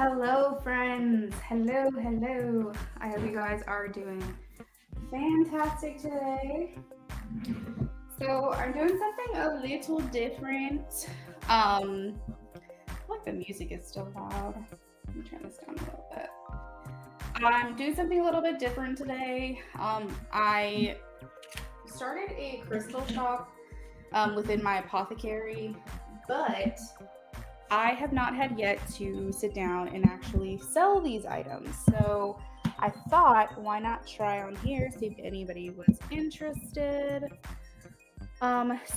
Hello, friends. Hello. I hope you guys are doing fantastic today. So, I'm doing something a little different. I like the music is still loud. Let me turn this down a little bit. I'm doing something a little bit different today. I started a crystal shop within my apothecary, but I have not had yet to sit down and actually sell these items. So I thought, why not try on here, see if anybody was interested.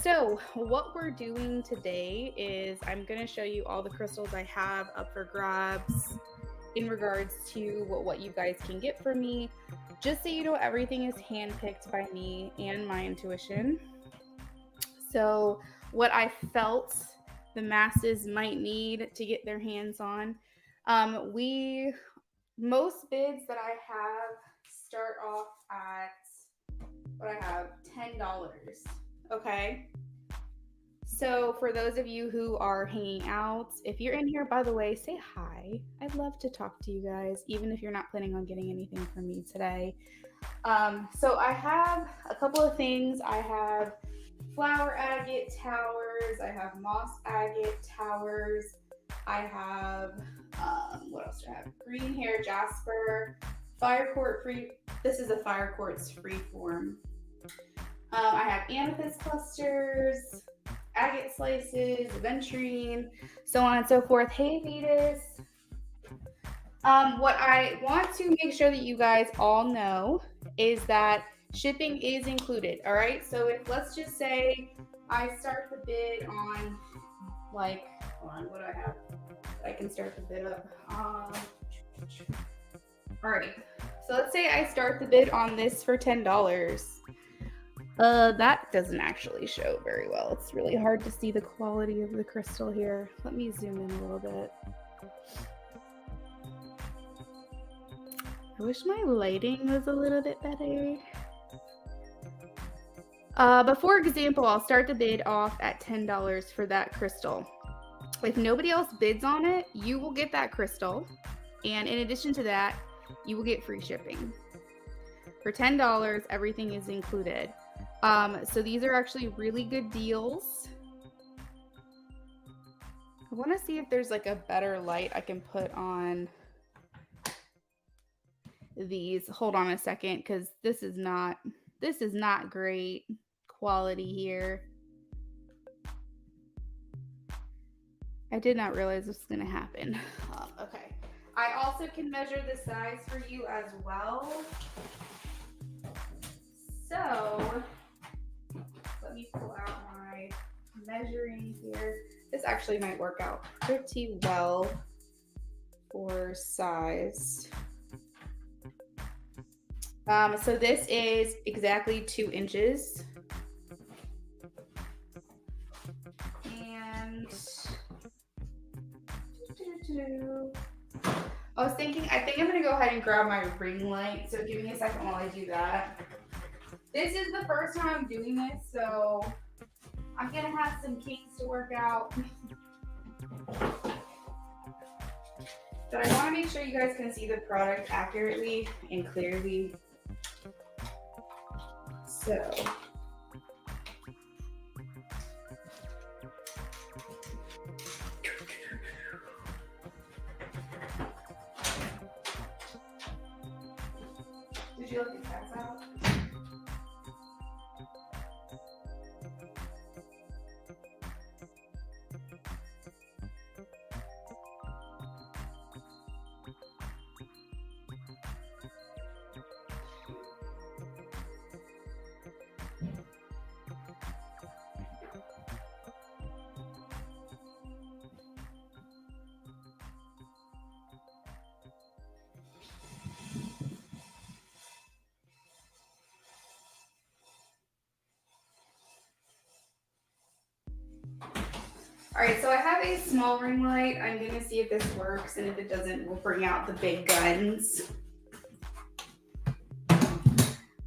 So what we're doing today is I'm going to show you all the crystals I have up for grabs in regards to what you guys can get from me. Just so you know, everything is handpicked by me and my intuition. So what I felt the masses might need to get their hands on. Most bids that I have start off at what I have $10. Okay. So for those of you who are hanging out, if you're in here, by the way, say hi. I'd love to talk to you guys, even if you're not planning on getting anything from me today. So I have a couple of things. I have flower agate towers. I have moss agate towers. I have, what else do I have? Green hair jasper, fire quartz free. This is a fire quartz free form. I have amethyst clusters, agate slices, aventurine, so on and so forth. Hey, Vetus. What I want to make sure that you guys all know is that shipping is included. All right. So if let's just say I start the bid on like, hold on, what do I have? I can start the bid up. All right. So let's say I start the bid on this for $10. That doesn't actually show very well. It's really hard to see the quality of the crystal here. Let me zoom in a little bit. I wish my lighting was a little bit better. But for example, I'll start the bid off at $10 for that crystal. If nobody else bids on it, you will get that crystal. And in addition to that, you will get free shipping. For $10, everything is included. So these are actually really good deals. I want to see if there's like a better light I can put on these. Hold on a second, because this is not great quality here. I did not realize this was going to happen. Okay. I also can measure the size for you as well. So let me pull out my measuring here. This actually might work out pretty well for size. So this is exactly 2 inches. And I think I'm gonna go ahead and grab my ring light. So give me a second while I do that. This is the first time I'm doing this, so I'm gonna have some kinks to work out. But I want to make sure you guys can see the product accurately and clearly. So did you let the cats out? All right, so I have a small ring light. I'm gonna see if this works, and if it doesn't, we'll bring out the big guns.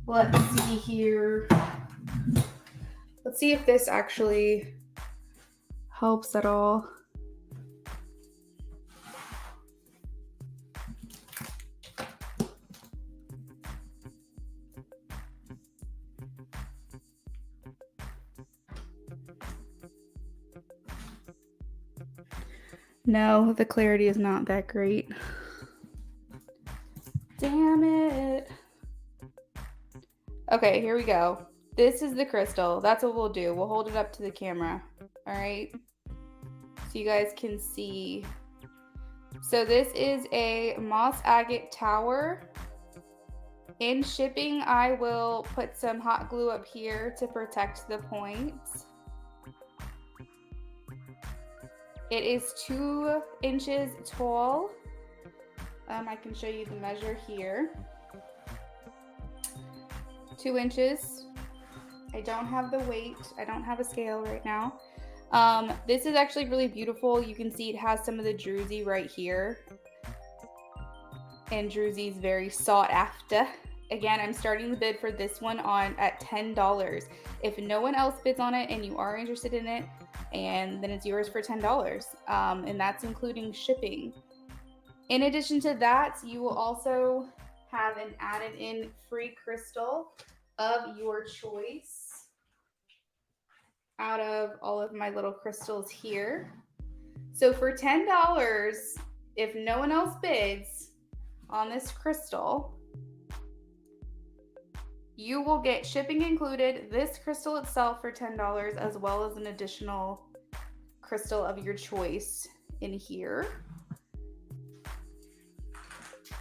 Let's see here. Let's see if this actually helps at all. No, the clarity is not that great. Damn it. Okay, here we go. This is the crystal. That's what we'll do. We'll hold it up to the camera. All right. So you guys can see. So this is a moss agate tower. In shipping, I will put some hot glue up here to protect the points. It is 2 inches tall. I can show you the measure here. 2 inches. I don't have the weight. I don't have a scale right now. This is actually really beautiful. You can see it has some of the druzy right here. And druzy is very sought after. Again, I'm starting the bid for this one at $10. If no one else bids on it and you are interested in it, and then it's yours for $10. And that's including shipping. In addition to that, you will also have an added in free crystal of your choice out of all of my little crystals here. So for $10, if no one else bids on this crystal, you will get shipping included, this crystal itself for $10, as well as an additional crystal of your choice in here.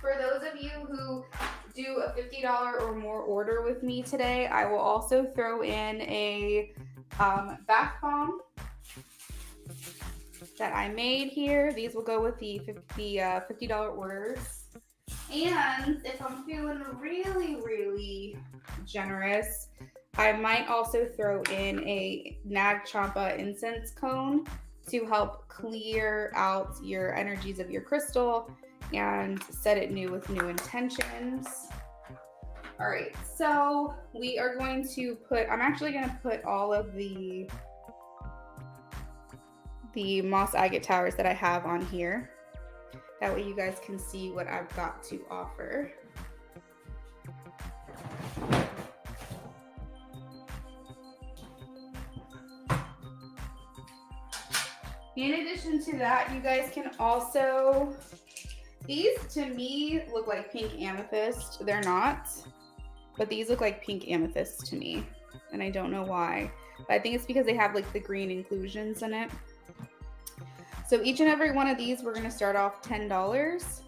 For those of you who do a $50 or more order with me today, I will also throw in a bath bomb that I made here. These will go with the $50 orders. And if I'm feeling really, really generous, I might also throw in a Nag Champa incense cone to help clear out your energies of your crystal and set it new with new intentions. All right, so we are going to I'm actually going to put all of the moss agate towers that I have on here. That way you guys can see what I've got to offer. In addition to that, you guys can also, these to me look like pink amethyst. They're not, but these look like pink amethyst to me. And I don't know why, but I think it's because they have like the green inclusions in it. So each and every one of these, we're gonna start off $10.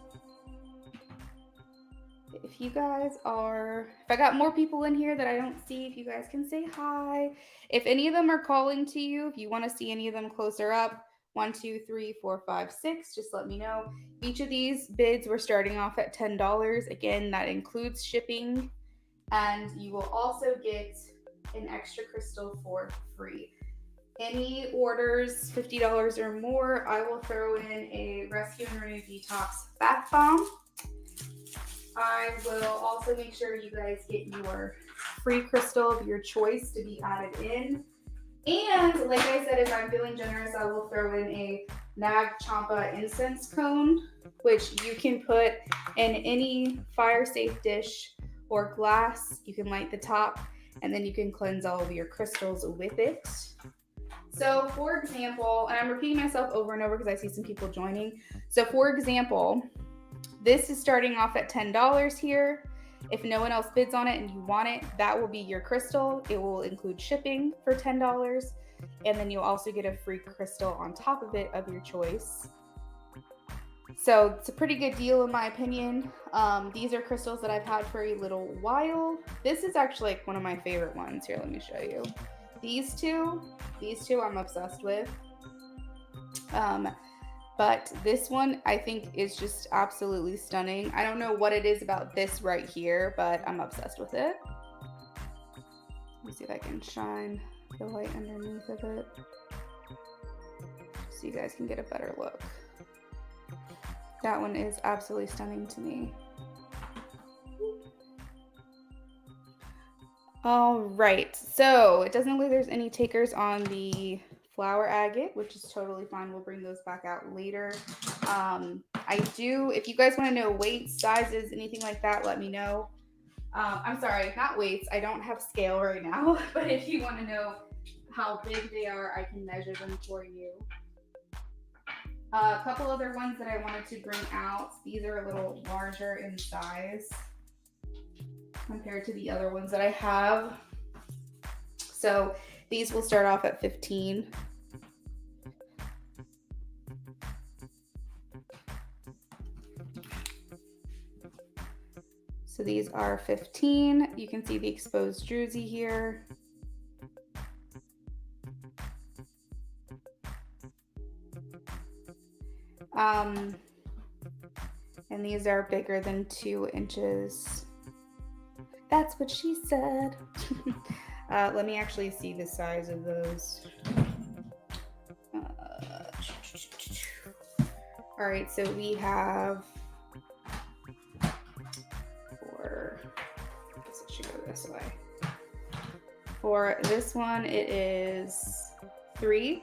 If you guys are, if I got more people in here that I don't see, if you guys can say hi. If any of them are calling to you, if you wanna see any of them closer up, 1, 2, 3, 4, 5, 6, just let me know. Each of these bids, we're starting off at $10. Again, that includes shipping, and you will also get an extra crystal for free. Any orders $50 or more, I will throw in a Rescue and Renew Detox bath bomb. I will also make sure you guys get your free crystal of your choice to be added in. And like I said, if I'm feeling generous, I will throw in a Nag Champa incense cone, which you can put in any fire safe dish or glass. You can light the top, and then you can cleanse all of your crystals with it. So for example, and I'm repeating myself over and over because I see some people joining. So for example, this is starting off at $10 here. If no one else bids on it and you want it, that will be your crystal. It will include shipping for $10. And then you'll also get a free crystal on top of it of your choice. So it's a pretty good deal in my opinion. These are crystals that I've had for a little while. This is actually like one of my favorite ones. Here, let me show you. These two I'm obsessed with. But this one I think is just absolutely stunning. I don't know what it is about this right here, but I'm obsessed with it. Let me see if I can shine the light underneath of it so you guys can get a better look. That one is absolutely stunning to me. All right, so it doesn't look like there's any takers on the flower agate, which is totally fine. We'll bring those back out later. I do, if you guys want to know weights, sizes, anything like that, let me know. I'm sorry, not weights. I don't have scale right now, but if you want to know how big they are, I can measure them for you. A couple other ones that I wanted to bring out. These are a little larger in size compared to the other ones that I have. So these will start off at 15. So these are 15. You can see the exposed druzy here. And these are bigger than 2 inches. That's what she said. Let me actually see the size of those. All right, so we have I guess it should go this way. For this one, it is 3,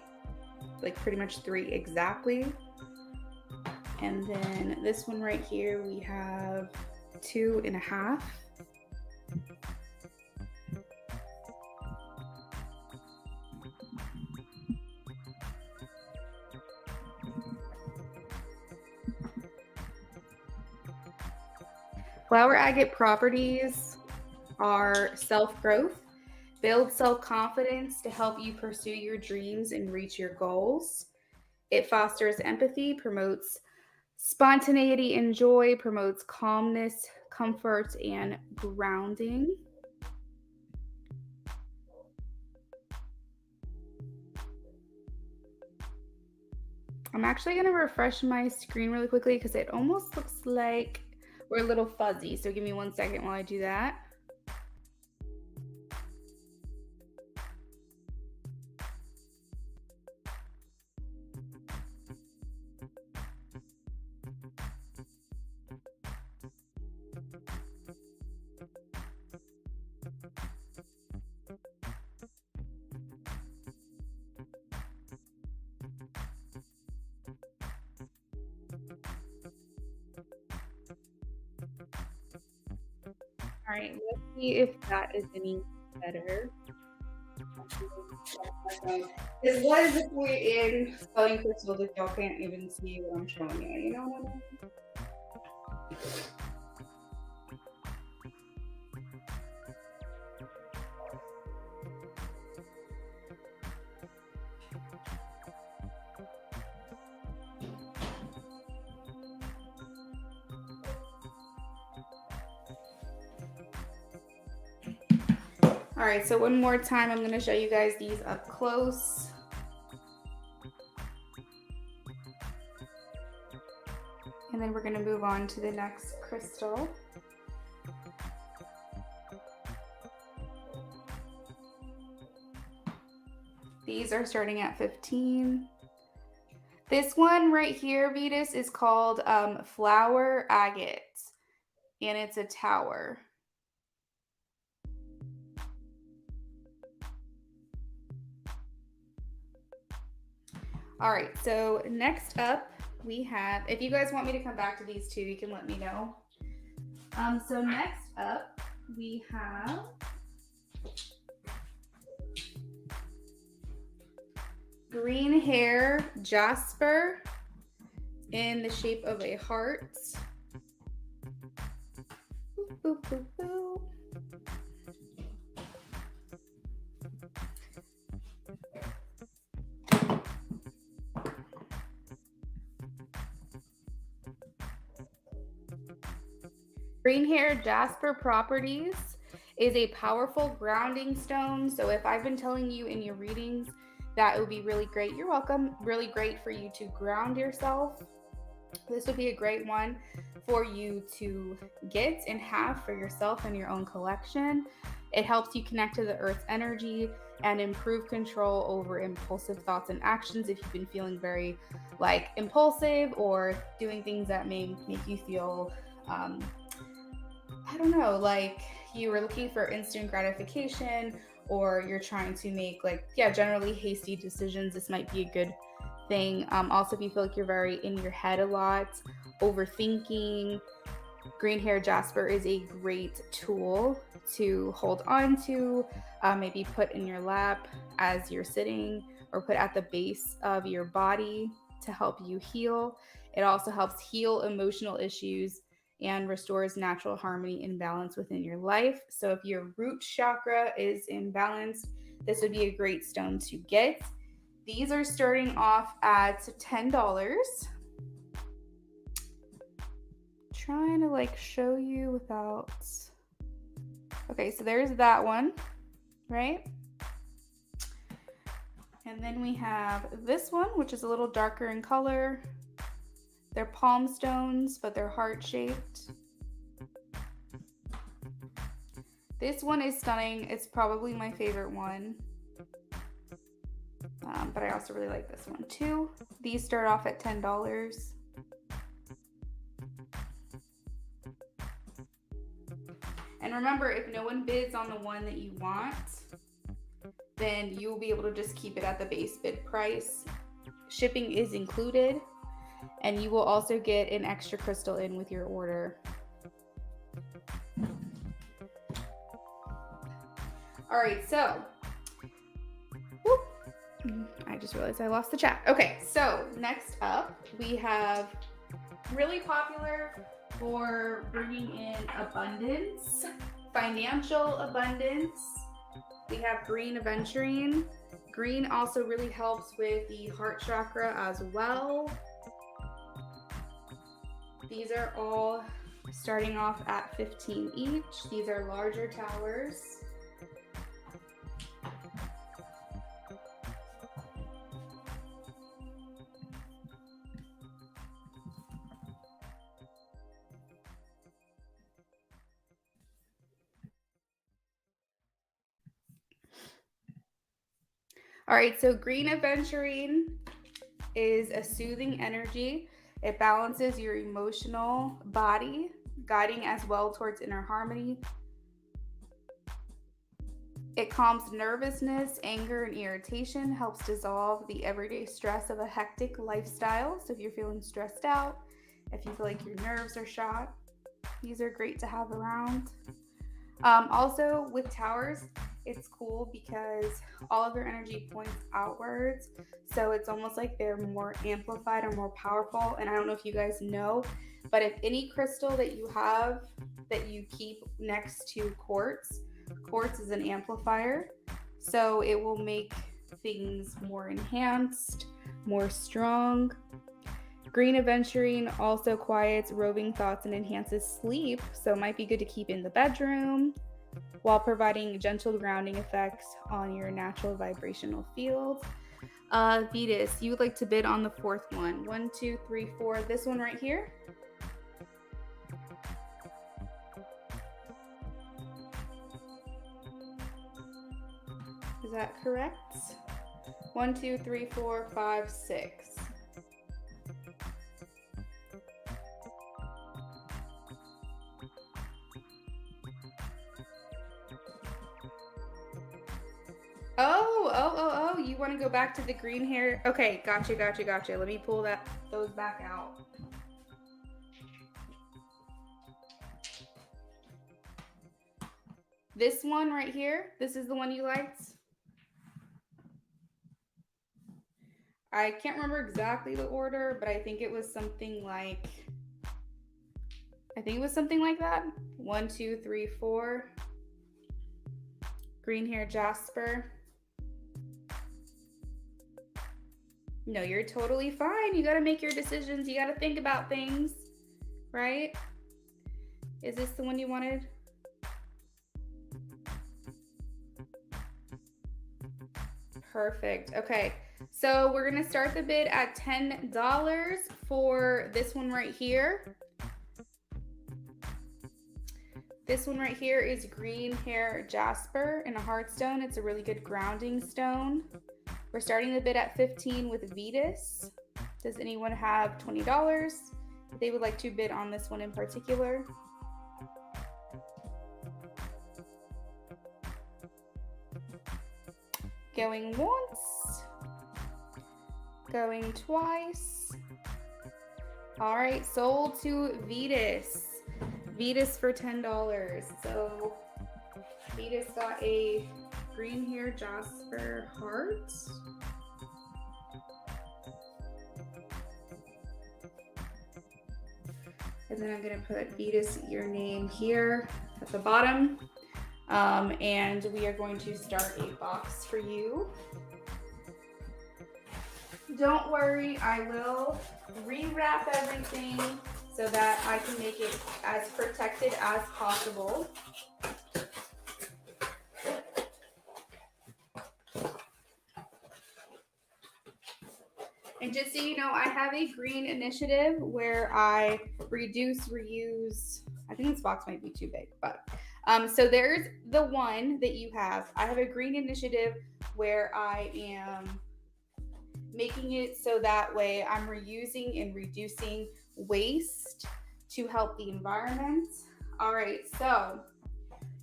like pretty much 3 exactly. And then this one right here, we have 2.5. Flower agate properties are self-growth, build self-confidence to help you pursue your dreams and reach your goals. It fosters empathy, promotes spontaneity and joy, promotes calmness, comfort, and grounding. I'm actually going to refresh my screen really quickly because it almost looks like we're a little fuzzy. So give me 1 second while I do that. All right, let's see if that is any better. Because what is the point in selling crystals if y'all can't even see what I'm showing you? You know what I mean? All right, so one more time, I'm going to show you guys these up close. And then we're going to move on to the next crystal. These are starting at 15. This one right here, Vetus, is called flower agate, and it's a tower. All right, so next up we have, if you guys want me to come back to these two, you can let me know. So next up we have green hair jasper in the shape of a heart. Boop, boop, boop, boop. Green hair jasper properties is a powerful grounding stone. So if I've been telling you in your readings that it would be really great, you're welcome, really great for you to ground yourself, this would be a great one for you to get and have for yourself and your own collection. It helps you connect to the earth's energy and improve control over impulsive thoughts and actions if you've been feeling very like impulsive or doing things that may make you feel I don't know, like you were looking for instant gratification, or you're trying to make generally hasty decisions. This might be a good thing. Also, if you feel like you're very in your head a lot, overthinking, green hair jasper is a great tool to hold on to, maybe put in your lap as you're sitting, or put at the base of your body. to help you heal. It also helps heal emotional issues and restores natural harmony and balance within your life. So if your root chakra is imbalanced, this would be a great stone to get. These are starting off at $10. Trying to like show you without. Okay, so there's that one, right? And then we have this one, which is a little darker in color. They're palm stones, but they're heart-shaped. This one is stunning. It's probably my favorite one. But I also really like this one too. These start off at $10. And remember, if no one bids on the one that you want, then you will be able to just keep it at the base bid price. Shipping is included, and you will also get an extra crystal in with your order. All right, so I just realized I lost the chat. Okay, so next up we have really popular for bringing in abundance, financial abundance. We have green aventurine. Green also really helps with the heart chakra as well. These are all starting off at 15 each. These are larger towers. All right, so green aventurine is a soothing energy. It balances your emotional body, guiding as well towards inner harmony. It calms nervousness, anger, and irritation, helps dissolve the everyday stress of a hectic lifestyle. So if you're feeling stressed out, if you feel like your nerves are shot, these are great to have around. Also with towers, it's cool because all of their energy points outwards. So it's almost like they're more amplified or more powerful. And I don't know if you guys know, but if any crystal that you have that you keep next to quartz is an amplifier. So it will make things more enhanced, more strong. Green aventurine also quiets roving thoughts and enhances sleep. So it might be good to keep in the bedroom, while providing gentle grounding effects on your natural vibrational field. Vetus, you would like to bid on the fourth one. 1, 2, 3, 4. This one right here. Is that correct? 1, 2, 3, 4, 5, 6. Oh, you want to go back to the green hair? Okay, gotcha. Let me pull those back out. This one right here, this is the one you liked? I can't remember exactly the order, but I think it was something like that. 1, 2, 3, 4. Green hair jasper. No, you're totally fine. You got to make your decisions. You got to think about things, right? Is this the one you wanted? Perfect. Okay. So we're going to start the bid at $10 for this one right here. This one right here is green hair jasper in a hard stone. It's a really good grounding stone. We're starting the bid at $15 with Vetus. Does anyone have $20 if they would like to bid on this one in particular? Going once, going twice. All right, sold to Vetus. Vetus for $10. So Vetus got a green hair jasper heart. And then I'm gonna put Vetus, your name here at the bottom. And we are going to start a box for you. Don't worry, I will rewrap everything so that I can make it as protected as possible. And just so you know, I have a green initiative where I reduce, reuse. I think this box might be too big, but so there's the one that you have. I have a green initiative where I am making it so that way I'm reusing and reducing waste to help the environment. All right, so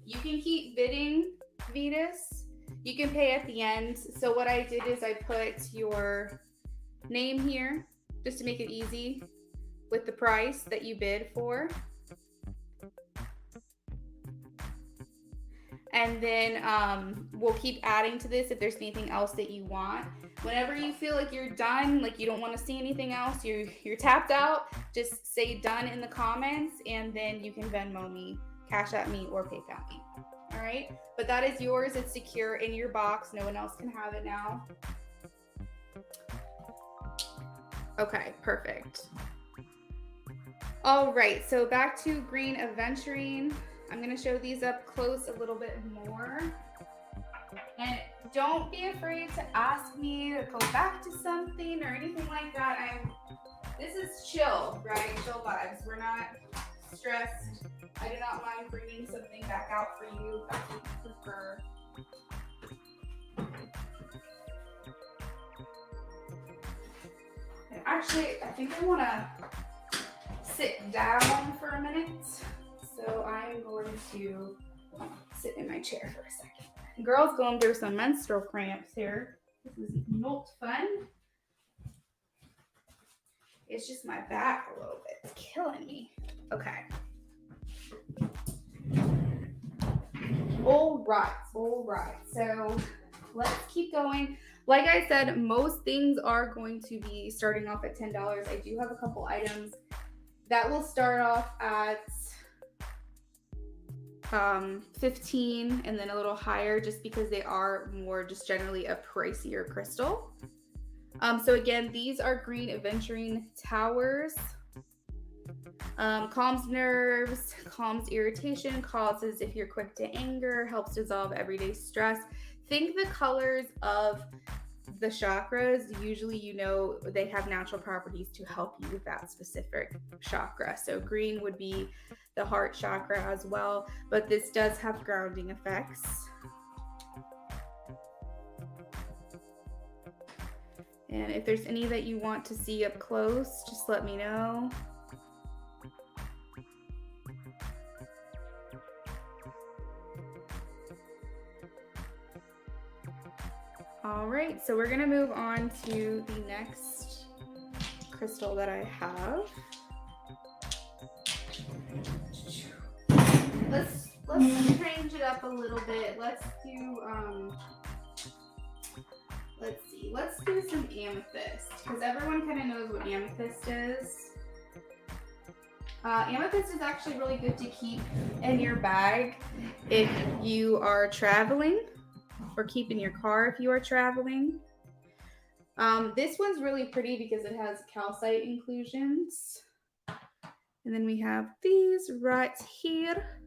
you can keep bidding, Vetus. You can pay at the end. So what I did is I put your name here just to make it easy with the price that you bid for. And then we'll keep adding to this if there's anything else that you want. Whenever you feel like you're done, like you don't want to see anything else, you're tapped out, just say done in the comments, and then you can Venmo me, Cash App me, or PayPal me. All right, but that is yours. It's secure in your box. No one else can have it now. Okay, perfect. All right, so back to green adventuring. I'm gonna show these up close a little bit more. And don't be afraid to ask me to go back to something or anything like that. This is chill, right? Chill vibes. We're not stressed. I do not mind bringing something back out for you if that's what you prefer. And actually, I think I want to sit down for a minute. So I'm going to sit in my chair for a second. The girl's going through some menstrual cramps here. This is not fun. It's just my back a little bit. It's killing me. Okay. All right. So let's keep going. Like I said, most things are going to be starting off at $10. I do have a couple items that will start off at 15 and then a little higher, just because they are more just generally a pricier crystal. So again, these are green aventurine towers. Calms nerves, calms irritation, causes if you're quick to anger, helps dissolve everyday stress. Think the colors of the chakras. Usually, you know, they have natural properties to help you with that specific chakra. So green would be the heart chakra as well, but this does have grounding effects. And if there's any that you want to see up close, just let me know. All right, so we're gonna move on to the next crystal that I have. Let's change it up a little bit. Let's do let's do some amethyst, because everyone kind of knows what amethyst is. Amethyst is actually really good to keep in your bag if you are traveling, or keep in your car if you are traveling. This one's really pretty because it has calcite inclusions. And then we have these right here.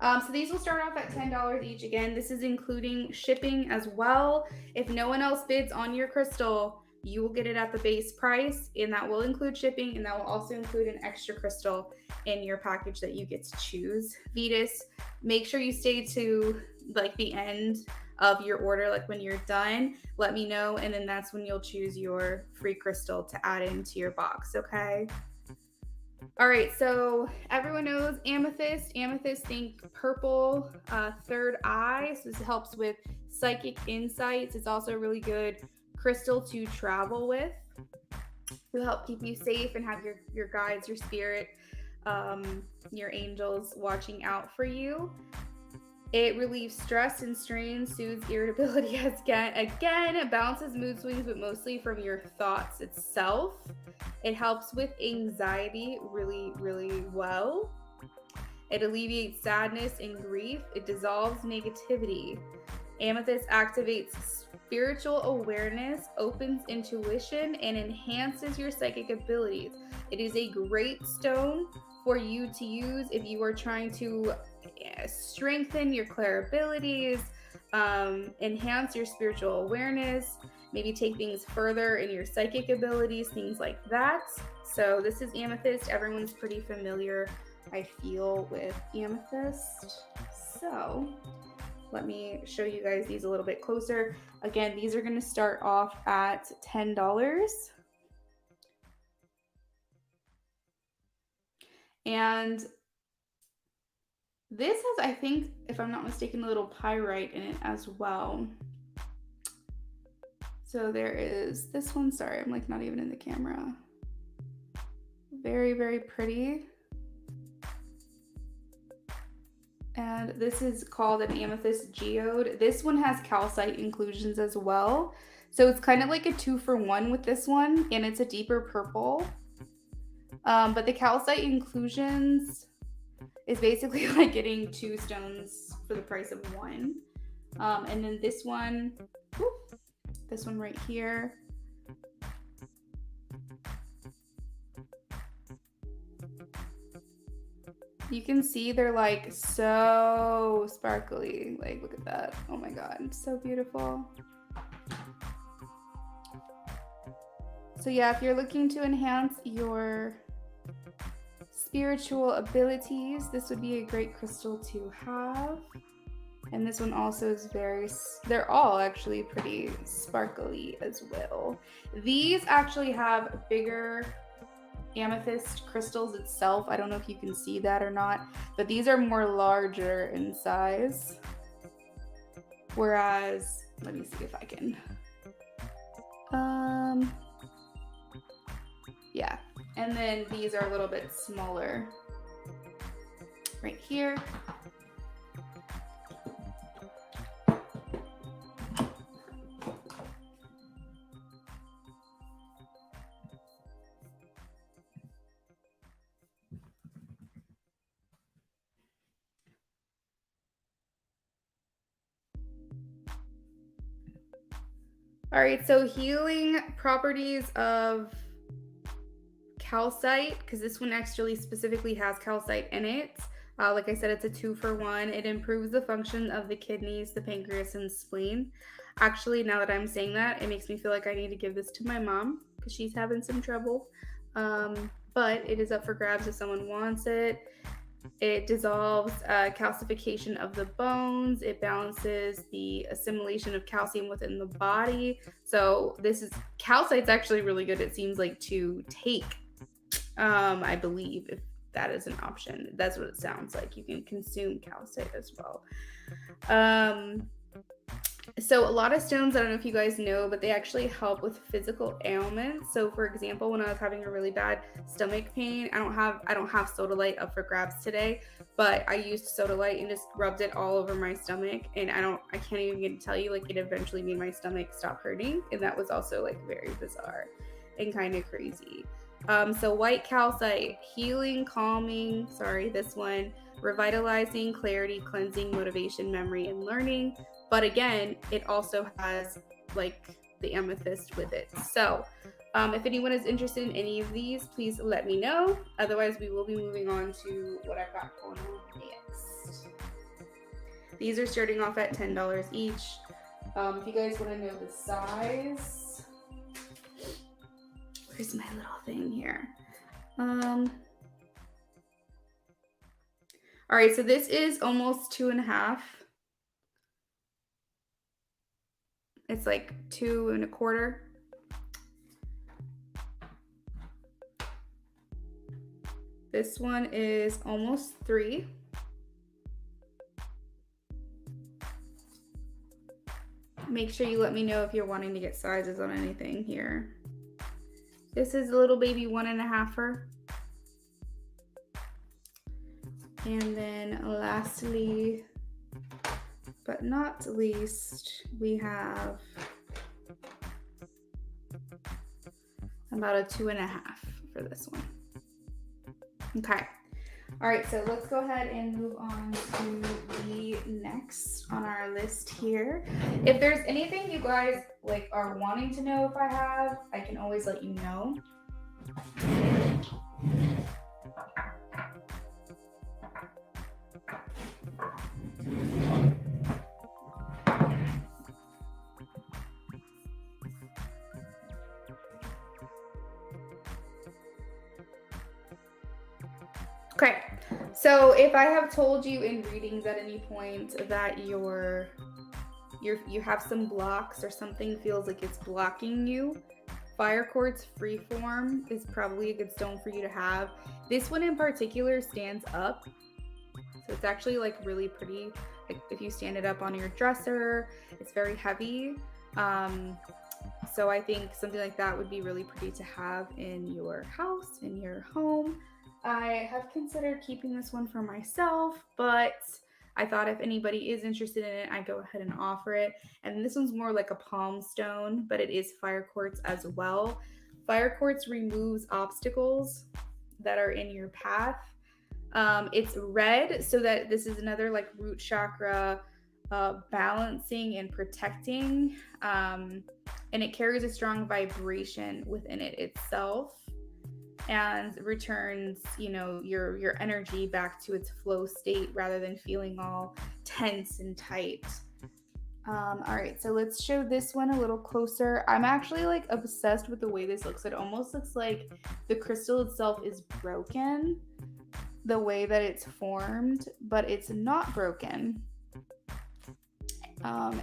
So these will start off at $10 each. Again, this is including shipping as well. If no one else bids on your crystal, you will get it at the base price, and that will include shipping, and that will also include an extra crystal in your package that you get to choose. Vetus, make sure you stay to like the end of your order, like when you're done, let me know, and then that's when you'll choose your free crystal to add into your box, okay? All right, so everyone knows amethyst. Amethyst, think purple, third eye. So this helps with psychic insights. It's also a really good crystal to travel with. It'll help keep you safe and have your guides, your spirit, your angels watching out for you. It relieves stress and strain, soothes irritability. Again, it balances mood swings, but mostly from your thoughts itself. It helps with anxiety really, really well. It alleviates sadness and grief. It dissolves negativity. Amethyst activates spiritual awareness, opens intuition, and enhances your psychic abilities. It is a great stone for you to use if you are trying to strengthen your clair abilities, enhance your spiritual awareness, maybe take things further in your psychic abilities, things like that. So this is amethyst. Everyone's pretty familiar, I feel, with amethyst. So let me show you guys these a little bit closer. Again, these are going to start off at $10. And this has, I think, if I'm not mistaken, a little pyrite in it as well. So there is this one. Sorry, I'm like not even in the camera. Very, very pretty. And this is called an amethyst geode. This one has calcite inclusions as well. So it's kind of like a 2-for-1 with this one, and it's a deeper purple. But the calcite inclusions is basically like getting 2 stones for the price of 1. And then this one right here. You can see they're like so sparkly. Like, look at that. Oh my God, so beautiful. So yeah, if you're looking to enhance your spiritual abilities, this would be a great crystal to have. And this one also is they're all actually pretty sparkly as well. These actually have bigger amethyst crystals itself. I don't know if you can see that or not, but these are more larger in size. Whereas, let me see if I can. Yeah, and then these are a little bit smaller right here. All right, so healing properties of calcite, because this one actually specifically has calcite in it. Like I said, it's a 2-for-1. It improves the function of the kidneys, the pancreas, and spleen. Actually, now that I'm saying that, it makes me feel like I need to give this to my mom because she's having some trouble. But it is up for grabs if someone wants it. It dissolves calcification of the bones. It balances the assimilation of calcium within the body. So calcite's actually really good, it seems like, to take. I believe, if that is an option. That's what it sounds like. You can consume calcite as well. So a lot of stones, I don't know if you guys know, but they actually help with physical ailments. So for example, when I was having a really bad stomach pain, I don't have sodalite up for grabs today, but I used sodalite and just rubbed it all over my stomach, and I can't even tell you, like, it eventually made my stomach stop hurting, and that was also like very bizarre and kind of crazy. So white calcite, healing, calming, this one, revitalizing, clarity, cleansing, motivation, memory, and learning. But again, it also has like the amethyst with it. So if anyone is interested in any of these, please let me know. Otherwise, we will be moving on to what I've got going on next. These are starting off at $10 each. If you guys want to know the size, where's my little thing here? All right, so this is almost 2.5. It's like 2.25. This one is almost 3. Make sure you let me know if you're wanting to get sizes on anything here. This is a little baby 1.5-er. And then lastly, but not least, we have about a 2.5 for this one. Okay. All right, so let's go ahead and move on to the next on our list here. If there's anything you guys like are wanting to know if I have, I can always let you know. Okay, so if I have told you in readings at any point that you have some blocks or something feels like it's blocking you, fire quartz freeform is probably a good stone for you to have. This one in particular stands up, so it's actually like really pretty. Like if you stand it up on your dresser, it's very heavy. So I think something like that would be really pretty to have in your house, in your home. I have considered keeping this one for myself, but I thought if anybody is interested in it, I'd go ahead and offer it. And this one's more like a palm stone, but it is fire quartz as well. Fire quartz removes obstacles that are in your path. It's red, so that this is another like root chakra balancing and protecting. And it carries a strong vibration within it itself, and returns, your energy back to its flow state rather than feeling all tense and tight. All right, so let's show this one a little closer. I'm actually like obsessed with the way this looks. It almost looks like the crystal itself is broken, the way that it's formed, but it's not broken.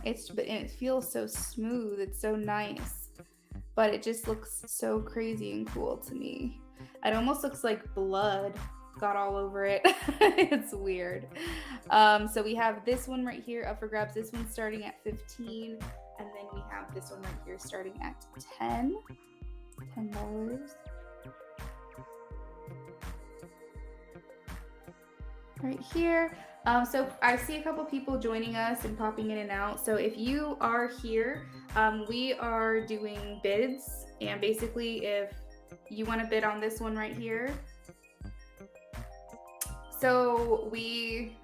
It feels so smooth. It's so nice, but it just looks so crazy and cool to me. It almost looks like blood got all over it. It's weird. So we have this one right here up for grabs. This one's starting at 15, and then we have this one right here starting at $10. Right here. So I see a couple people joining us and popping in and out. So if you are here, we are doing bids, and basically if you want to bid on this one right here, so we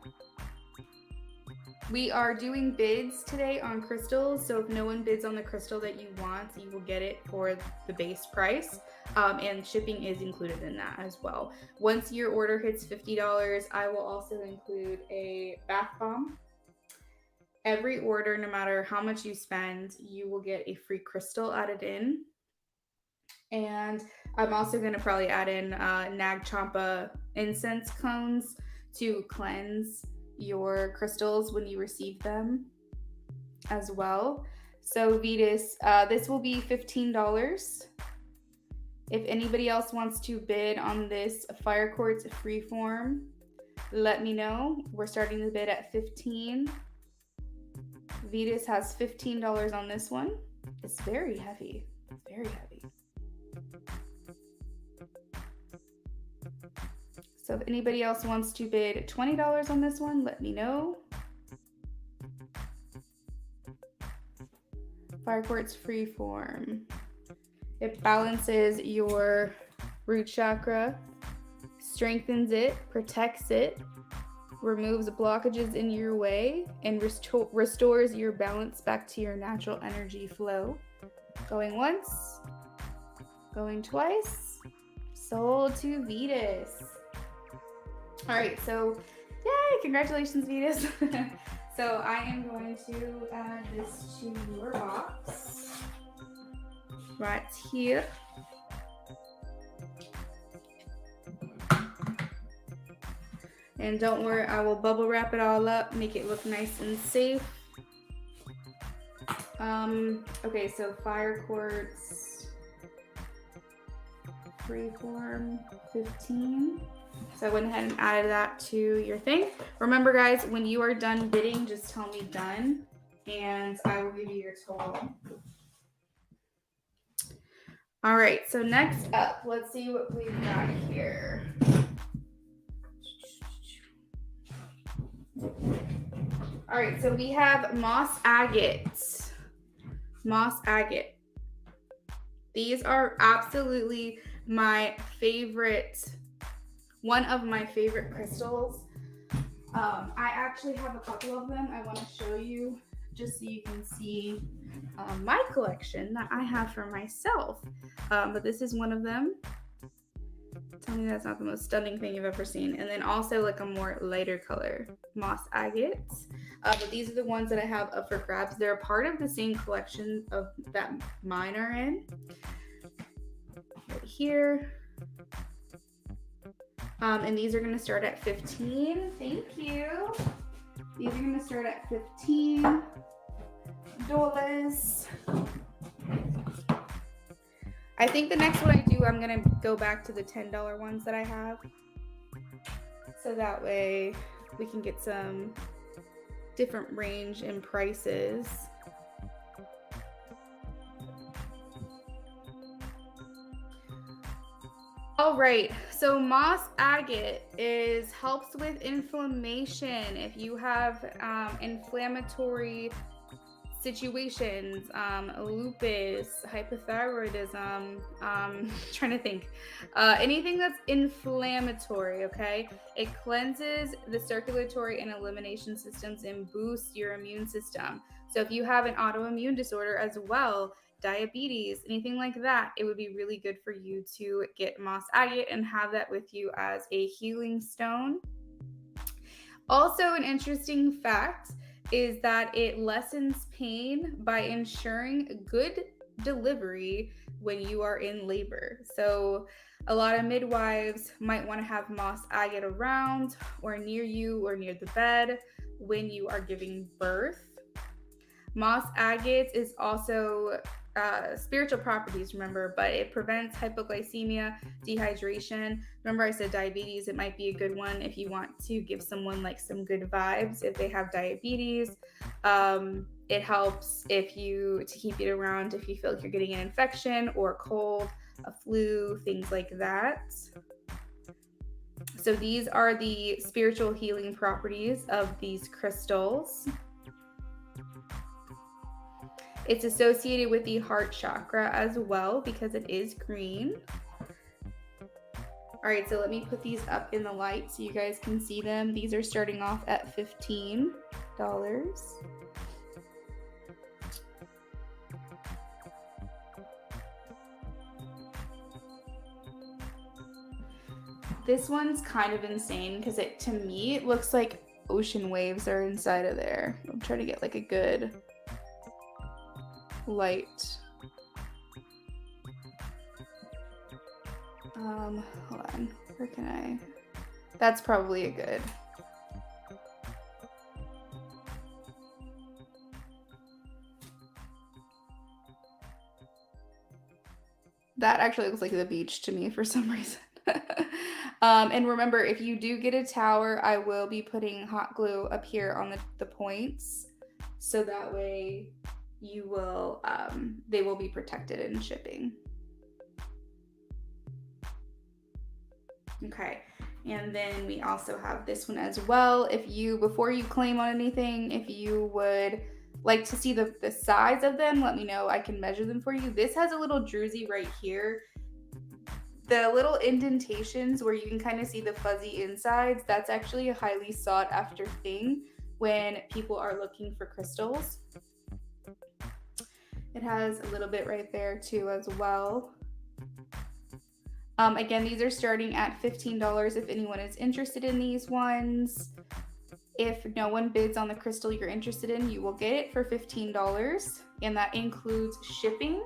are doing bids today on crystals. So if no one bids on the crystal that you want, you will get it for the base price. And shipping is included in that as well. Once your order hits $50, I will also include a bath bomb. Every order, no matter how much you spend, you will get a free crystal added in. And I'm also going to probably add in Nag Champa incense cones to cleanse your crystals when you receive them as well. So Vetus, this will be $15. If anybody else wants to bid on this fire quartz freeform, let me know. We're starting the bid at $15. Vetus has $15 on this one. It's very heavy. It's very heavy. So if anybody else wants to bid $20 on this one, let me know. Fire quartz freeform. It balances your root chakra, strengthens it, protects it, removes blockages in your way, and restores your balance back to your natural energy flow. Going once, going twice, sold to Vetus. All right, so yay, congratulations, Vetus. So I am going to add this to your box right here. And don't worry, I will bubble wrap it all up, make it look nice and safe. Okay, so fire quartz freeform 15. So I went ahead and added that to your thing. Remember guys, when you are done bidding, just tell me done and I will give you your total. All right, so next up, let's see what we've got here. All All right, so we have moss agate. Moss agate. These are absolutely my favorite, one of my favorite crystals. I actually have a couple of them I want to show you just so you can see my collection that I have for myself. But this is one of them. Tell me that's not the most stunning thing you've ever seen. And then also like a more lighter color, moss agate. But these are the ones that I have up for grabs. They're a part of the same collection of that mine are in. Right here. And these are going to start at 15. Thank you. These are going to start at $15. I think the next one I do, I'm going to go back to the $10 ones that I have. So that way we can get some different range in prices. All right, so moss agate helps with inflammation. If you have inflammatory situations, lupus, hypothyroidism, trying to think, anything that's inflammatory, okay? It cleanses the circulatory and elimination systems and boosts your immune system. So if you have an autoimmune disorder as well, diabetes, anything like that, it would be really good for you to get moss agate and have that with you as a healing stone. Also, an interesting fact is that it lessens pain by ensuring good delivery when you are in labor. So a lot of midwives might want to have moss agate around or near you or near the bed when you are giving birth. Moss agate is also spiritual properties, remember, but it prevents hypoglycemia, dehydration. Remember I said diabetes, it might be a good one if you want to give someone like some good vibes if they have diabetes. It helps to keep it around if you feel like you're getting an infection or a cold, a flu, things like that. So these are the spiritual healing properties of these crystals. It's associated with the heart chakra as well because it is green. All right, so let me put these up in the light so you guys can see them. These are starting off at $15. This one's kind of insane because to me, it looks like ocean waves are inside of there. I'm trying to get like a good light. Hold on, where can I? That's probably a good. That actually looks like the beach to me for some reason. And remember, if you do get a tower, I will be putting hot glue up here on the points, so that way you will they will be protected in shipping. Okay, and then we also have this one as well. Before you claim on anything, if you would like to see the size of them, let me know. I can measure them for you. This has a little druzy right here. The little indentations where you can kind of see the fuzzy insides, that's actually a highly sought after thing when people are looking for crystals. It has a little bit right there too as well. Again, these are starting at $15 if anyone is interested in these ones. If no one bids on the crystal you're interested in, you will get it for $15, and that includes shipping.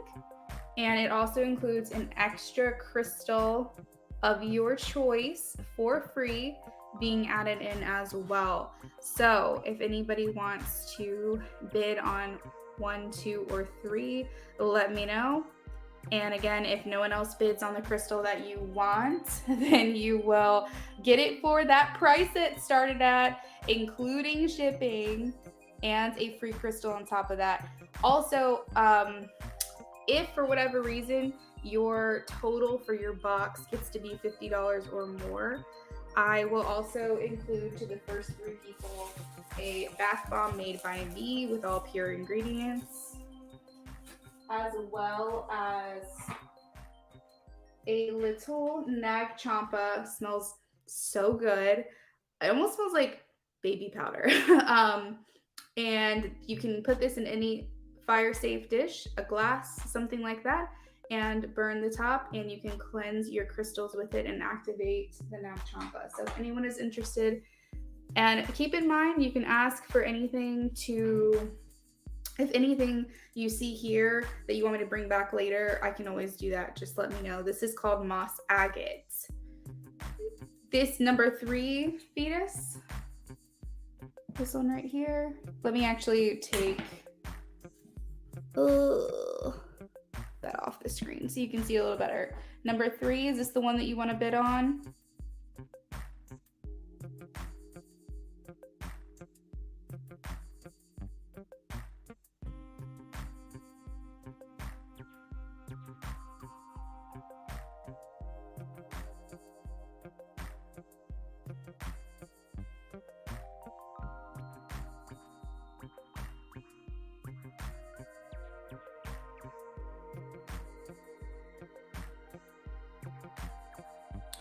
And it also includes an extra crystal of your choice for free being added in as well. So if anybody wants to bid on 1, 2, or 3, let me know. And again, if no one else bids on the crystal that you want, then you will get it for that price it started at, including shipping and a free crystal on top of that. Also, if for whatever reason your total for your box gets to be $50 or more, I will also include to the first 3 people a bath bomb made by me with all pure ingredients, as well as a little nag champa. Smells so good. It almost smells like baby powder. And you can put this in any fire safe dish, a glass, something like that, and burn the top, and you can cleanse your crystals with it and activate the nag champa. So if anyone is interested, and keep in mind, you can ask for anything to, if anything you see here that you want me to bring back later, I can always do that. Just let me know. This is called moss agate. This number 3 fetus, this one right here. Let me actually take that off the screen so you can see a little better. Number 3, is this the one that you want to bid on?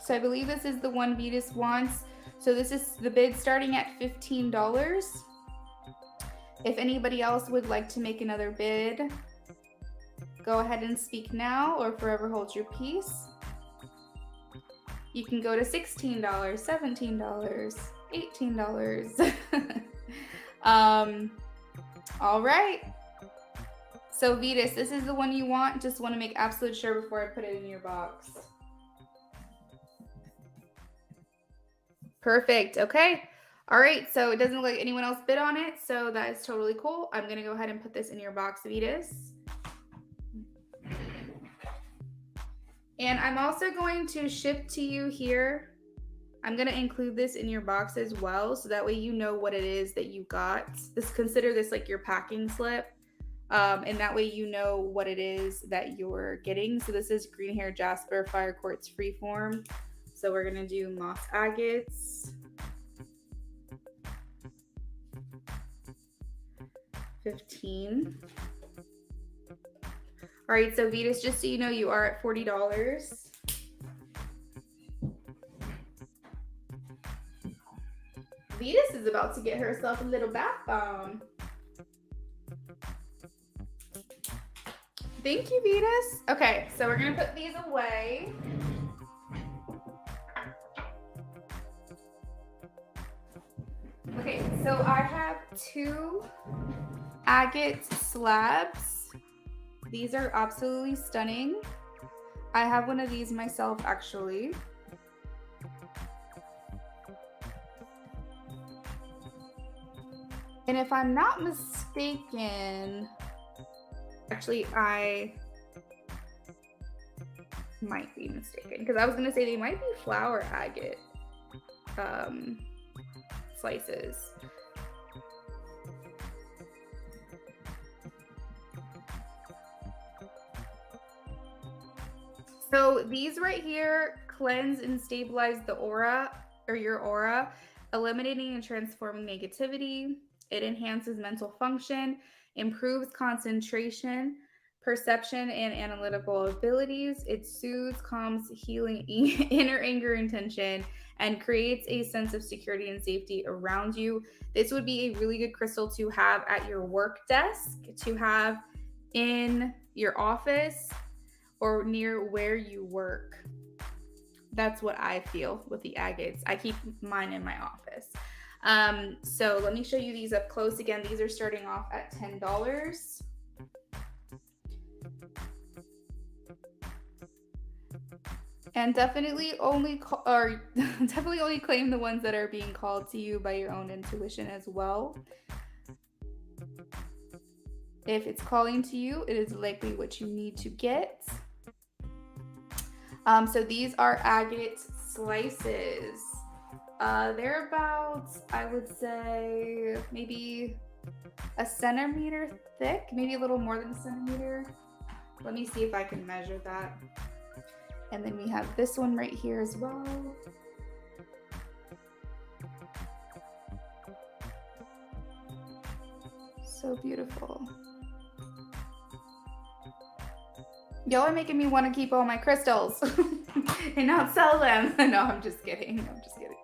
So I believe this is the one Vetus wants. So this is the bid starting at $15. If anybody else would like to make another bid, go ahead and speak now or forever hold your peace. You can go to $16, $17, $18. All right. So Vetus, this is the one you want. Just want to make absolute sure before I put it in your box. Perfect. Okay. All right. So it doesn't look like anyone else bid on it. So that is totally cool. I'm going to go ahead and put this in your box, Vetus. And I'm also going to ship to you here. I'm going to include this in your box as well. So that way you know what it is that you got. Consider this like your packing slip. And that way you know what it is that you're getting. So this is green hair jasper fire quartz freeform. So we're gonna do moss agates, 15. All right, so Vetus, just so you know, you are at $40. Vetus is about to get herself a little bath bomb. Thank you, Vetus. Okay, so we're gonna put these away. Okay, so I have 2 agate slabs. These are absolutely stunning. I have one of these myself, actually. And if I'm not mistaken, actually, I might be mistaken because I was gonna say they might be flower agate slices. So these right here cleanse and stabilize the aura or your aura, eliminating and transforming negativity. It enhances mental function, improves concentration, perception, and analytical abilities. It soothes, calms, healing inner anger and tension, and creates a sense of security and safety around you. This would be a really good crystal to have at your work desk, to have in your office, or near where you work. That's what I feel with the agates. I keep mine in my office. So let me show you these up close. Again, these are starting off at $10. And definitely only claim the ones that are being called to you by your own intuition as well. If it's calling to you, it is likely what you need to get. So these are agate slices. They're about, I would say, maybe a centimeter thick, maybe a little more than a centimeter. Let me see if I can measure that. And then we have this one right here as well. So beautiful. Y'all are making me want to keep all my crystals and not sell them. No, I'm just kidding. I'm just kidding.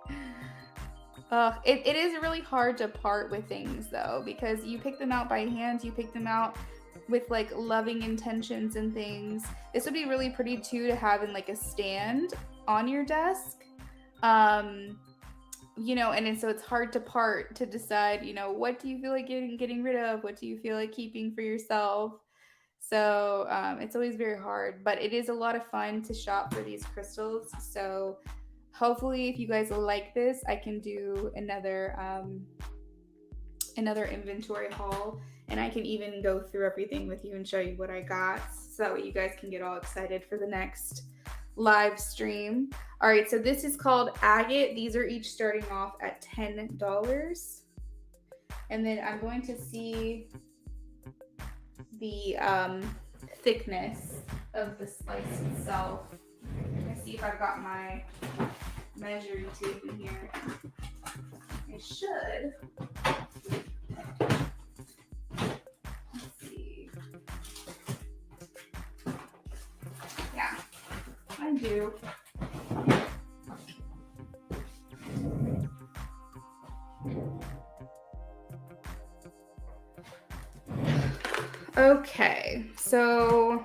It is really hard to part with things though, because you pick them out by hand, you pick them out with like loving intentions and things. This would be really pretty too to have in like a stand on your desk. You know, and so it's hard to part to decide, you know, what do you feel like getting rid of? What do you feel like keeping for yourself? So it's always very hard, but it is a lot of fun to shop for these crystals. So hopefully if you guys like this, I can do another inventory haul, and I can even go through everything with you and show you what I got, so that way you guys can get all excited for the next live stream. All right, so this is called agate. These are each starting off at $10. And then I'm going to see the thickness of the slice itself. Let's see if I've got my measuring tape in here. I should. Let's see. Yeah, I do. Okay, so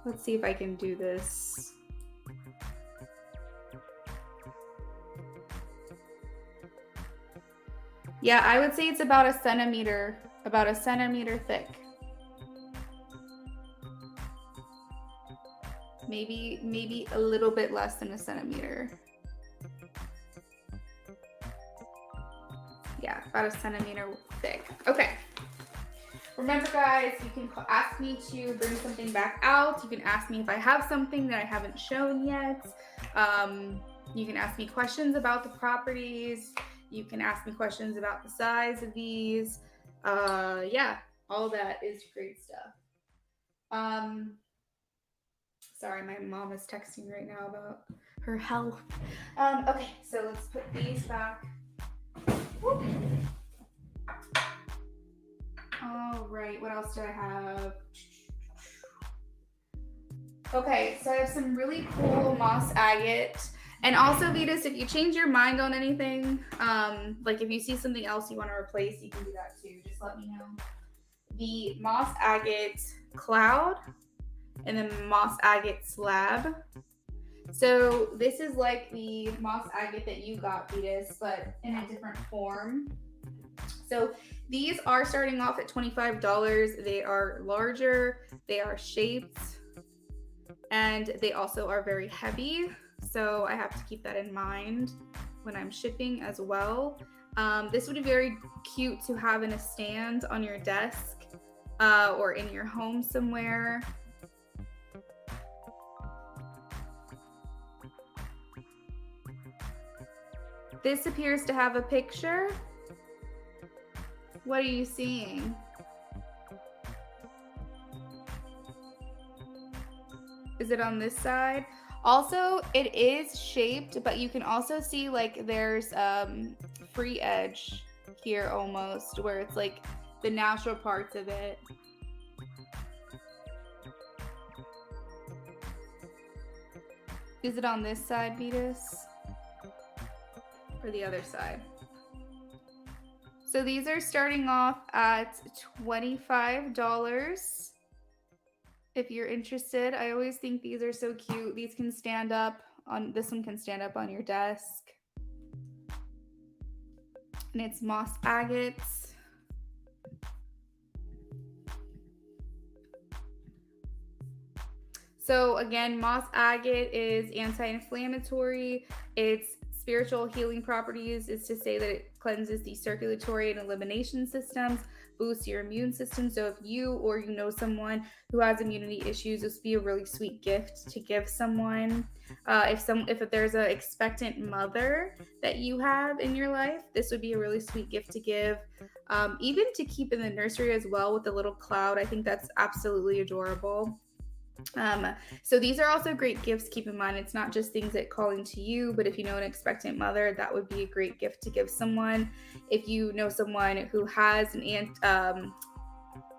let's see if I can do this. Yeah, I would say it's about a centimeter thick. Maybe a little bit less than a centimeter. Yeah, about a centimeter thick. Okay. Remember guys, you can ask me to bring something back out. You can ask me if I have something that I haven't shown yet. You can ask me questions about the properties. You can ask me questions about the size of these. Yeah, all that is great stuff. Sorry, my mom is texting right now about her health. Okay, so let's put these back. Whoop. All right, what else do I have? Okay, so I have some really cool moss agate. And also, Vitas, if you change your mind on anything, like if you see something else you want to replace, you can do that too. Just let me know. The moss agate cloud and the moss agate slab. So this is like the moss agate that you got, Vitas, but in a different form. So these are starting off at $25. They are larger, they are shaped, and they also are very heavy. So I have to keep that in mind when I'm shipping as well. This would be very cute to have in a stand on your desk or in your home somewhere. This appears to have a picture. What are you seeing? Is it on this side? Also, it is shaped, but you can also see like there's free edge here almost, where it's like the natural parts of it. Is it on this side, Vitas? Or the other side? So these are starting off at $25. If you're interested, I always think these are so cute. These can stand up on, this one can stand up on your desk. And it's moss agates. So again, moss agate is anti-inflammatory. Its spiritual healing properties is to say that it cleanses the circulatory and elimination systems, boosts your immune system. So if you or you know someone who has immunity issues, this would be a really sweet gift to give someone. If there's an expectant mother that you have in your life, this would be a really sweet gift to give. Even to keep in the nursery as well with the little cloud. I think that's absolutely adorable. So these are also great gifts. Keep in mind, it's not just things that call into you, but if you know an expectant mother, that would be a great gift to give someone. If you know someone who has an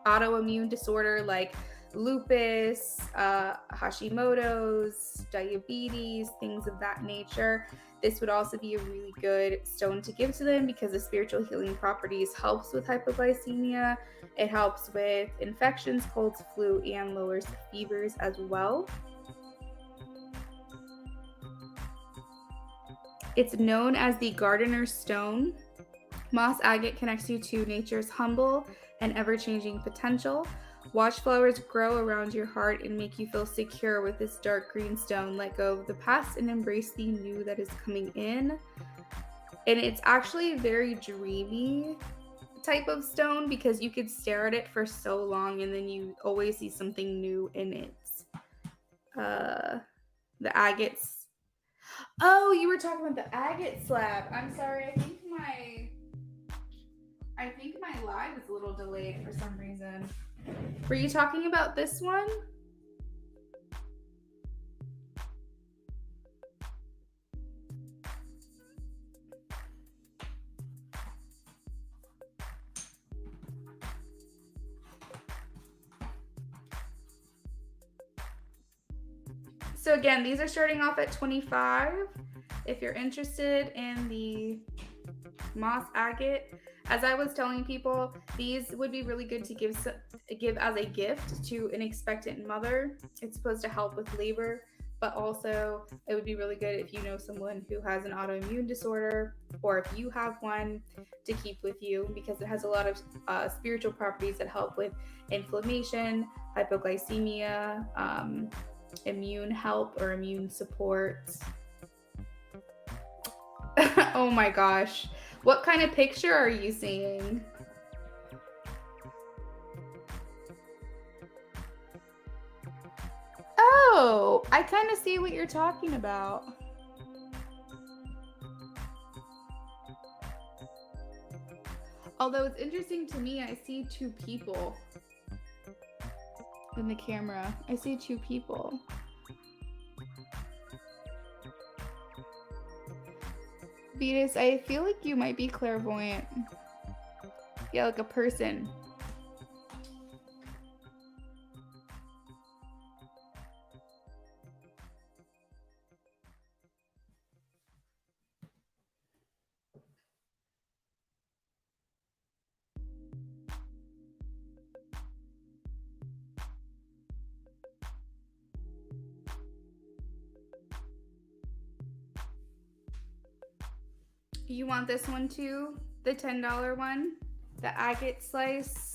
autoimmune disorder like lupus, Hashimoto's, diabetes, things of that nature, this would also be a really good stone to give to them because the spiritual healing properties helps with hypoglycemia. It helps with infections, colds, flu, and lowers fevers as well. It's known as the gardener's stone. Moss agate connects you to nature's humble and ever-changing potential. Watch flowers grow around your heart and make you feel secure with this dark green stone. Let go of the past and embrace the new that is coming in. And it's actually very dreamy type of stone because you could stare at it for so long and then you always see something new in it. The agates. Oh, you were talking about the agate slab. I'm sorry. I think my live is a little delayed for some reason. Were you talking about this one? So again, these are starting off at $25. If you're interested in the moss agate, as I was telling people, these would be really good to give as a gift to an expectant mother. It's supposed to help with labor, but also it would be really good if you know someone who has an autoimmune disorder, or if you have one, to keep with you because it has a lot of spiritual properties that help with inflammation, hypoglycemia, immune help or immune support. Oh my gosh. What kind of picture are you seeing? Oh, I kind of see what you're talking about. Although it's interesting to me, I see two people in the camera. I see two people. Venus, I feel like you might be clairvoyant. Yeah, like a person. You want this one too? The $10 one? The agate slice?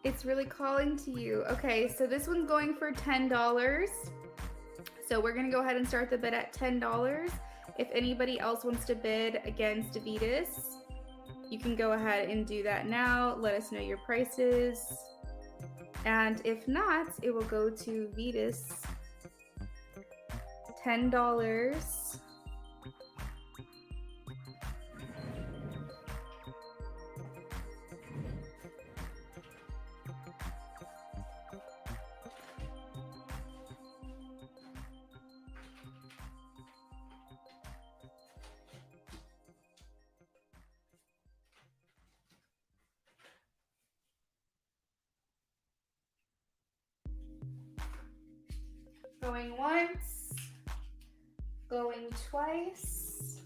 It's really calling to you. Okay, so this one's going for $10. So we're gonna go ahead and start the bid at $10. If anybody else wants to bid against Vetus, you can go ahead and do that now. Let us know your prices. And if not, it will go to Vetus. $10. Going once, going twice.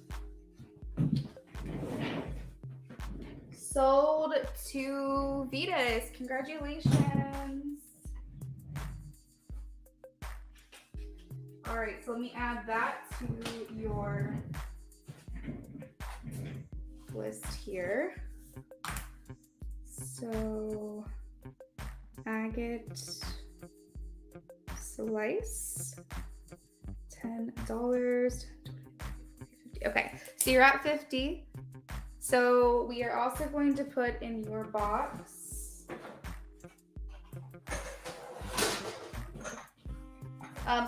Sold to Vetus. Congratulations. All right, so let me add that to your list here. So agate slice, $10. Okay, so you're at 50. So we are also going to put in your box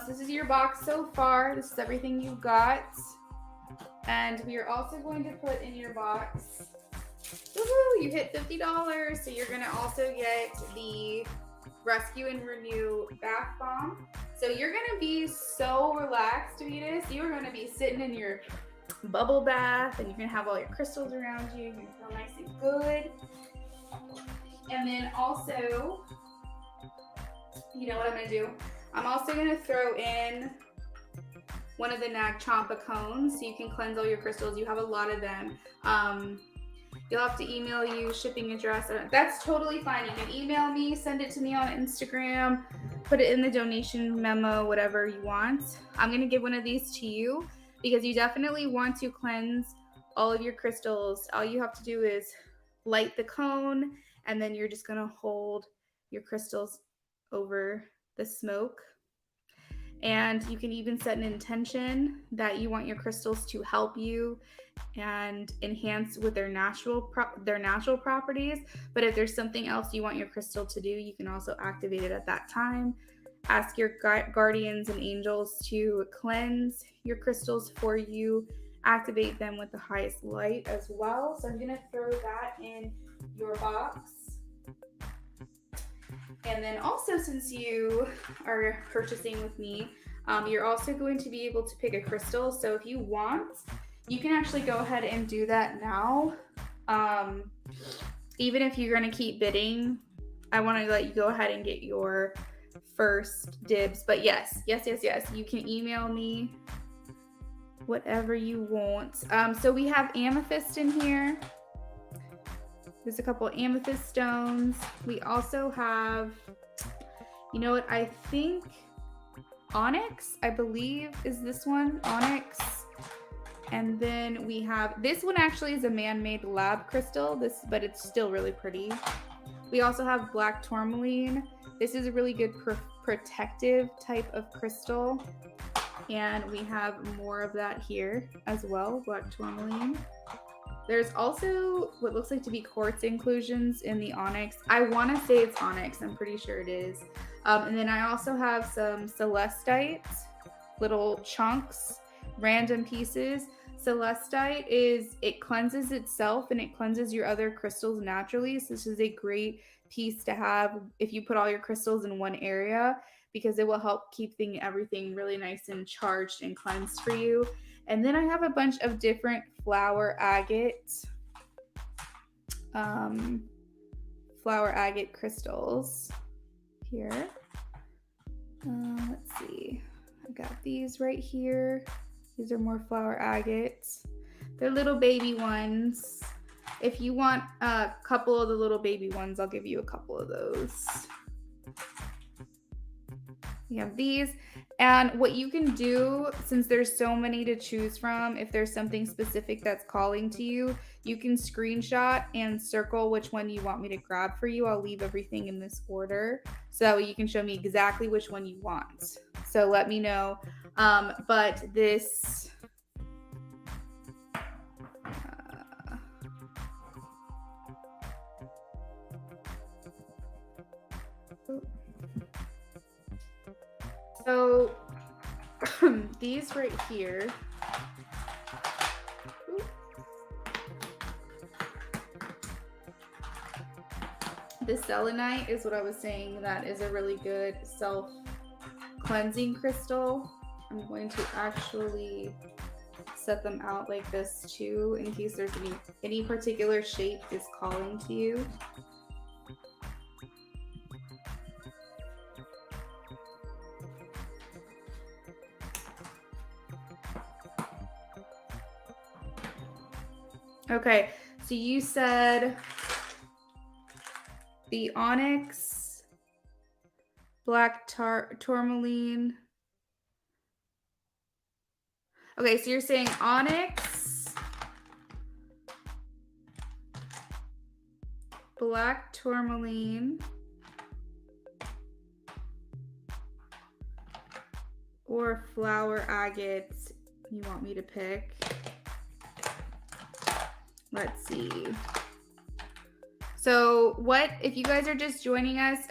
so this is your box so far. This is everything you've got. And we are also going to put in your box, woohoo, you hit $50. So you're gonna also get the Rescue and Renew bath bomb. So you're gonna be so relaxed, Venus. You're gonna be sitting in your bubble bath and you're gonna have all your crystals around you. You're gonna feel nice and good. And then also, you know what I'm gonna do? I'm also gonna throw in one of the Nag Champa cones so you can cleanse all your crystals. You have a lot of them. You'll have to email you shipping address. That's totally fine. You can email me, send it to me on Instagram, put it in the donation memo, whatever you want. I'm going to give one of these to you because you definitely want to cleanse all of your crystals. All you have to do is light the cone and then you're just going to hold your crystals over the smoke. And you can even set an intention that you want your crystals to help you and enhance with their natural properties. But if there's something else you want your crystal to do, you can also activate it at that time. Ask your guardians and angels to cleanse your crystals for you. Activate them with the highest light as well. So I'm going to throw that in your box. And then also, since you are purchasing with me, you're also going to be able to pick a crystal. So if you want, you can actually go ahead and do that now. Even if you're going to keep bidding, I want to let you go ahead and get your first dibs. But yes, you can email me whatever you want. So we have amethyst in here. There's a couple amethyst stones. We also have, you know what, I think onyx, I believe is this one, onyx. And then we have, this one actually is a man-made lab crystal, but it's still really pretty. We also have black tourmaline. This is a really good protective type of crystal. And we have more of that here as well, black tourmaline. There's also what looks like to be quartz inclusions in the onyx. I want to say it's onyx. I'm pretty sure it is. And then I also have some celestite, little chunks, random pieces. Celestite it cleanses itself and it cleanses your other crystals naturally. So this is a great piece to have if you put all your crystals in one area because it will help keep everything really nice and charged and cleansed for you. And then I have a bunch of different flower agate crystals here. Let's see. I got these right here. These are more flower agates. They're little baby ones. If you want a couple of the little baby ones, I'll give you a couple of those. We have these. And what you can do, since there's so many to choose from, if there's something specific that's calling to you, you can screenshot and circle which one you want me to grab for you. I'll leave everything in this order so that way you can show me exactly which one you want. So let me know. But this... So these right here, the selenite is what I was saying, that is a really good self-cleansing crystal. I'm going to actually set them out like this too in case there's any particular shape is calling to you. Okay, so you said the onyx, black tourmaline, Okay, so you're saying onyx, black tourmaline, or flower agates you want me to pick. Let's see. So what, if you guys are just joining us,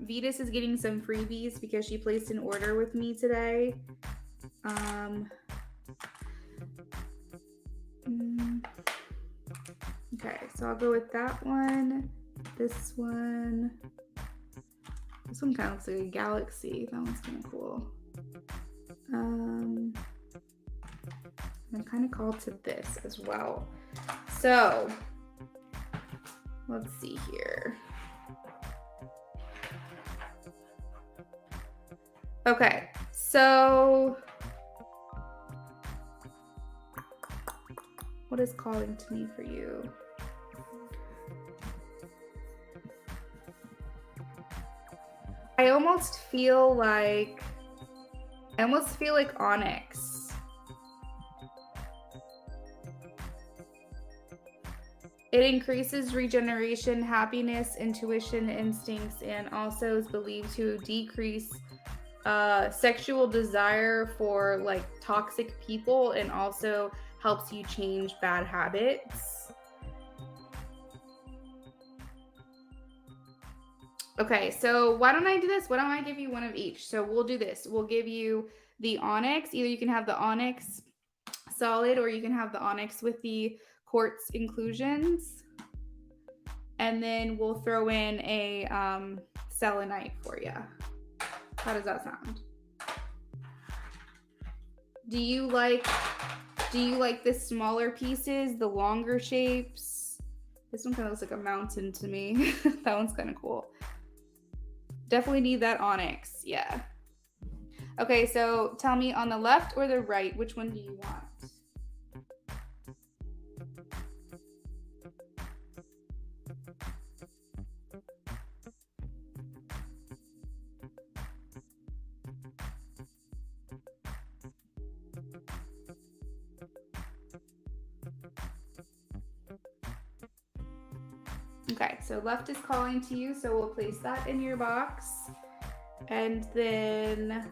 Vetus is getting some freebies because she placed an order with me today. Okay, so I'll go with that one. This one kind of looks like a galaxy. That one's kind of cool. I'm kind of called to this as well. So let's see here. Okay, so what is calling to me for you? I almost feel like onyx. It increases regeneration, happiness, intuition, instincts, and also is believed to decrease sexual desire for like toxic people, and also helps you change bad habits. Okay, so why don't I do this? Why don't I give you one of each? So we'll do this. We'll give you the onyx. Either you can have the onyx solid, or you can have the onyx with the quartz inclusions. And then we'll throw in a selenite for you. How does that sound? Do you like the smaller pieces, the longer shapes? This one kind of looks like a mountain to me. That one's kind of cool. Definitely need that onyx, yeah. Okay, so tell me, on the left or the right, which one do you want? Okay, so left is calling to you, so we'll place that in your box. And then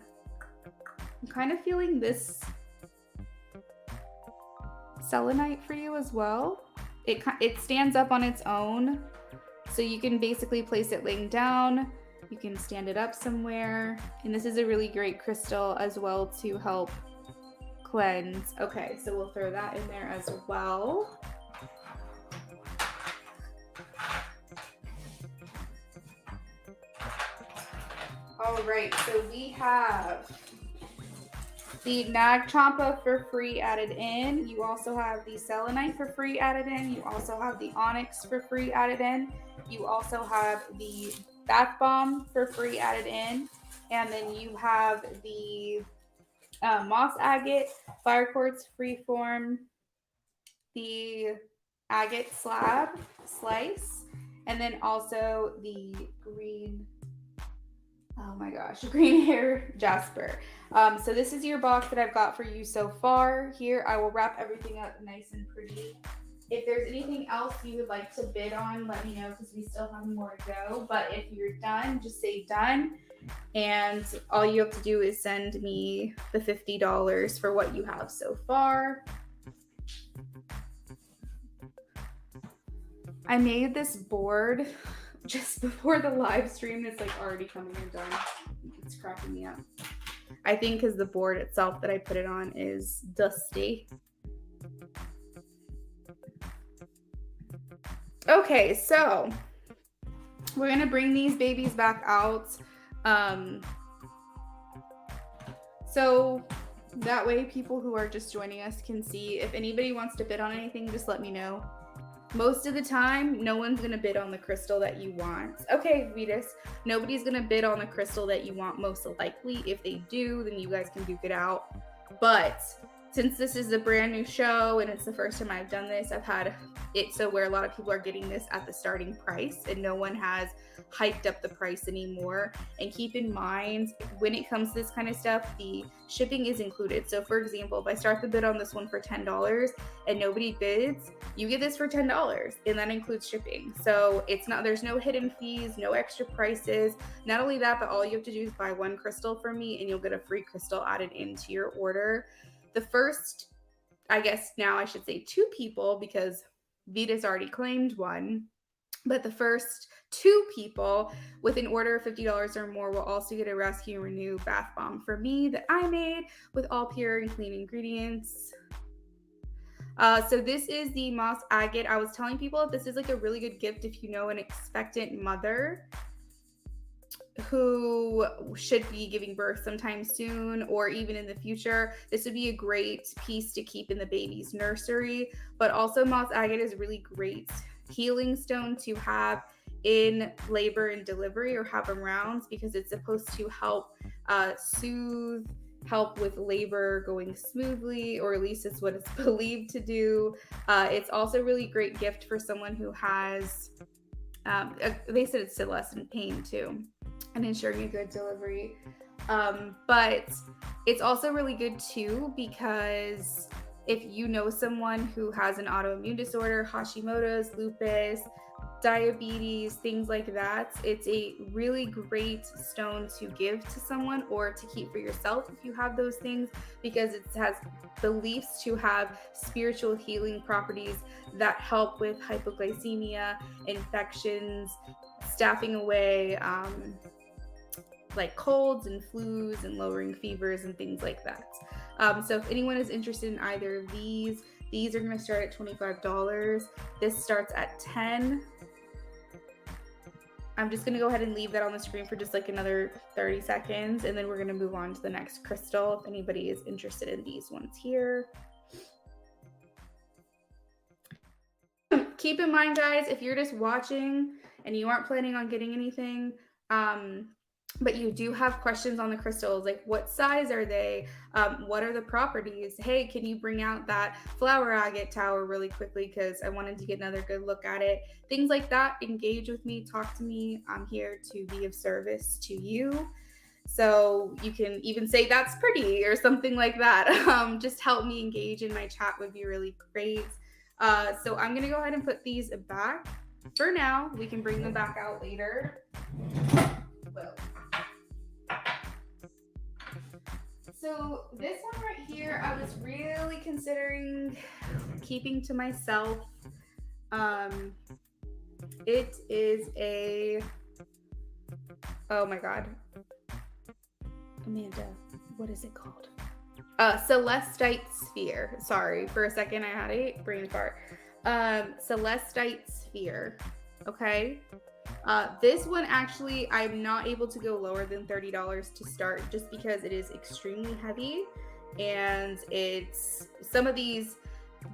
I'm kind of feeling this selenite for you as well. It stands up on its own, so you can basically place it laying down. You can stand it up somewhere, and this is a really great crystal as well to help cleanse. Okay, so we'll throw that in there as well. All right, so we have the Nag Champa for free added in. You also have the selenite for free added in. You also have the onyx for free added in. You also have the bath bomb for free added in. And then you have the moss agate, fire quartz freeform, the agate slab slice, and then also the green, oh my gosh, green hair jasper. So this is your box that I've got for you so far. Here, I will wrap everything up nice and pretty. If there's anything else you would like to bid on, let me know, because we still have more to go. But if you're done, just say done. And all you have to do is send me the $50 for what you have so far. I made this board just before the live stream. It's like already coming and done. It's cracking me up. I think because the board itself that I put it on is dusty. Okay, so we're gonna bring these babies back out. So that way people who are just joining us can see. If anybody wants to bid on anything, just let me know. Most of the time, no one's going to bid on the crystal that you want. Okay, Vetus, nobody's going to bid on the crystal that you want most likely. If they do, then you guys can duke it out. But since this is a brand new show and it's the first time I've done this, I've had it so where a lot of people are getting this at the starting price and no one has hiked up the price anymore. And keep in mind, when it comes to this kind of stuff, the shipping is included. So for example, if I start the bid on this one for $10 and nobody bids, you get this for $10 and that includes shipping. So it's not, there's no hidden fees, no extra prices. Not only that, but all you have to do is buy one crystal from me and you'll get a free crystal added into your order. The first, I guess now I should say 2 people, because Vita's already claimed one, but the first 2 people with an order of $50 or more will also get a Rescue and Renew bath bomb from me that I made with all pure and clean ingredients. So this is the moss agate. I was telling people this is like a really good gift if you know an expectant mother who should be giving birth sometime soon or even in the future. This would be a great piece to keep in the baby's nursery. But also moss agate is a really great healing stone to have in labor and delivery or have around, because it's supposed to help soothe, help with labor going smoothly, or at least it's what it's believed to do. It's also a really great gift for someone who has they said it's to lessen pain too and ensuring a good delivery. But it's also really good too because if you know someone who has an autoimmune disorder, Hashimoto's, lupus, diabetes, things like that, it's a really great stone to give to someone or to keep for yourself if you have those things, because it has beliefs to have spiritual healing properties that help with hypoglycemia, infections, staffing away like colds and flus and lowering fevers and things like that. So if anyone is interested in either of these are going to start at $25. This starts at $10. I'm just going to go ahead and leave that on the screen for just like another 30 seconds, and then we're going to move on to the next crystal if anybody is interested in these ones here. Keep in mind, guys, if you're just watching and you aren't planning on getting anything, but you do have questions on the crystals, like what size are they? What are the properties? Hey, can you bring out that flower agate tower really quickly? Because I wanted to get another good look at it. Things like that, engage with me, talk to me. I'm here to be of service to you. So you can even say that's pretty or something like that. Just help me engage in my chat would be really great. So I'm going to go ahead and put these back for now. We can bring them back out later. Whoa. So this one right here, I was really considering keeping to myself. It is a, oh my God. Amanda, what is it called? Celestite sphere. Sorry, for a second I had a brain fart. Celestite sphere. Okay. This one actually, I'm not able to go lower than $30 to start just because it is extremely heavy, and it's, some of these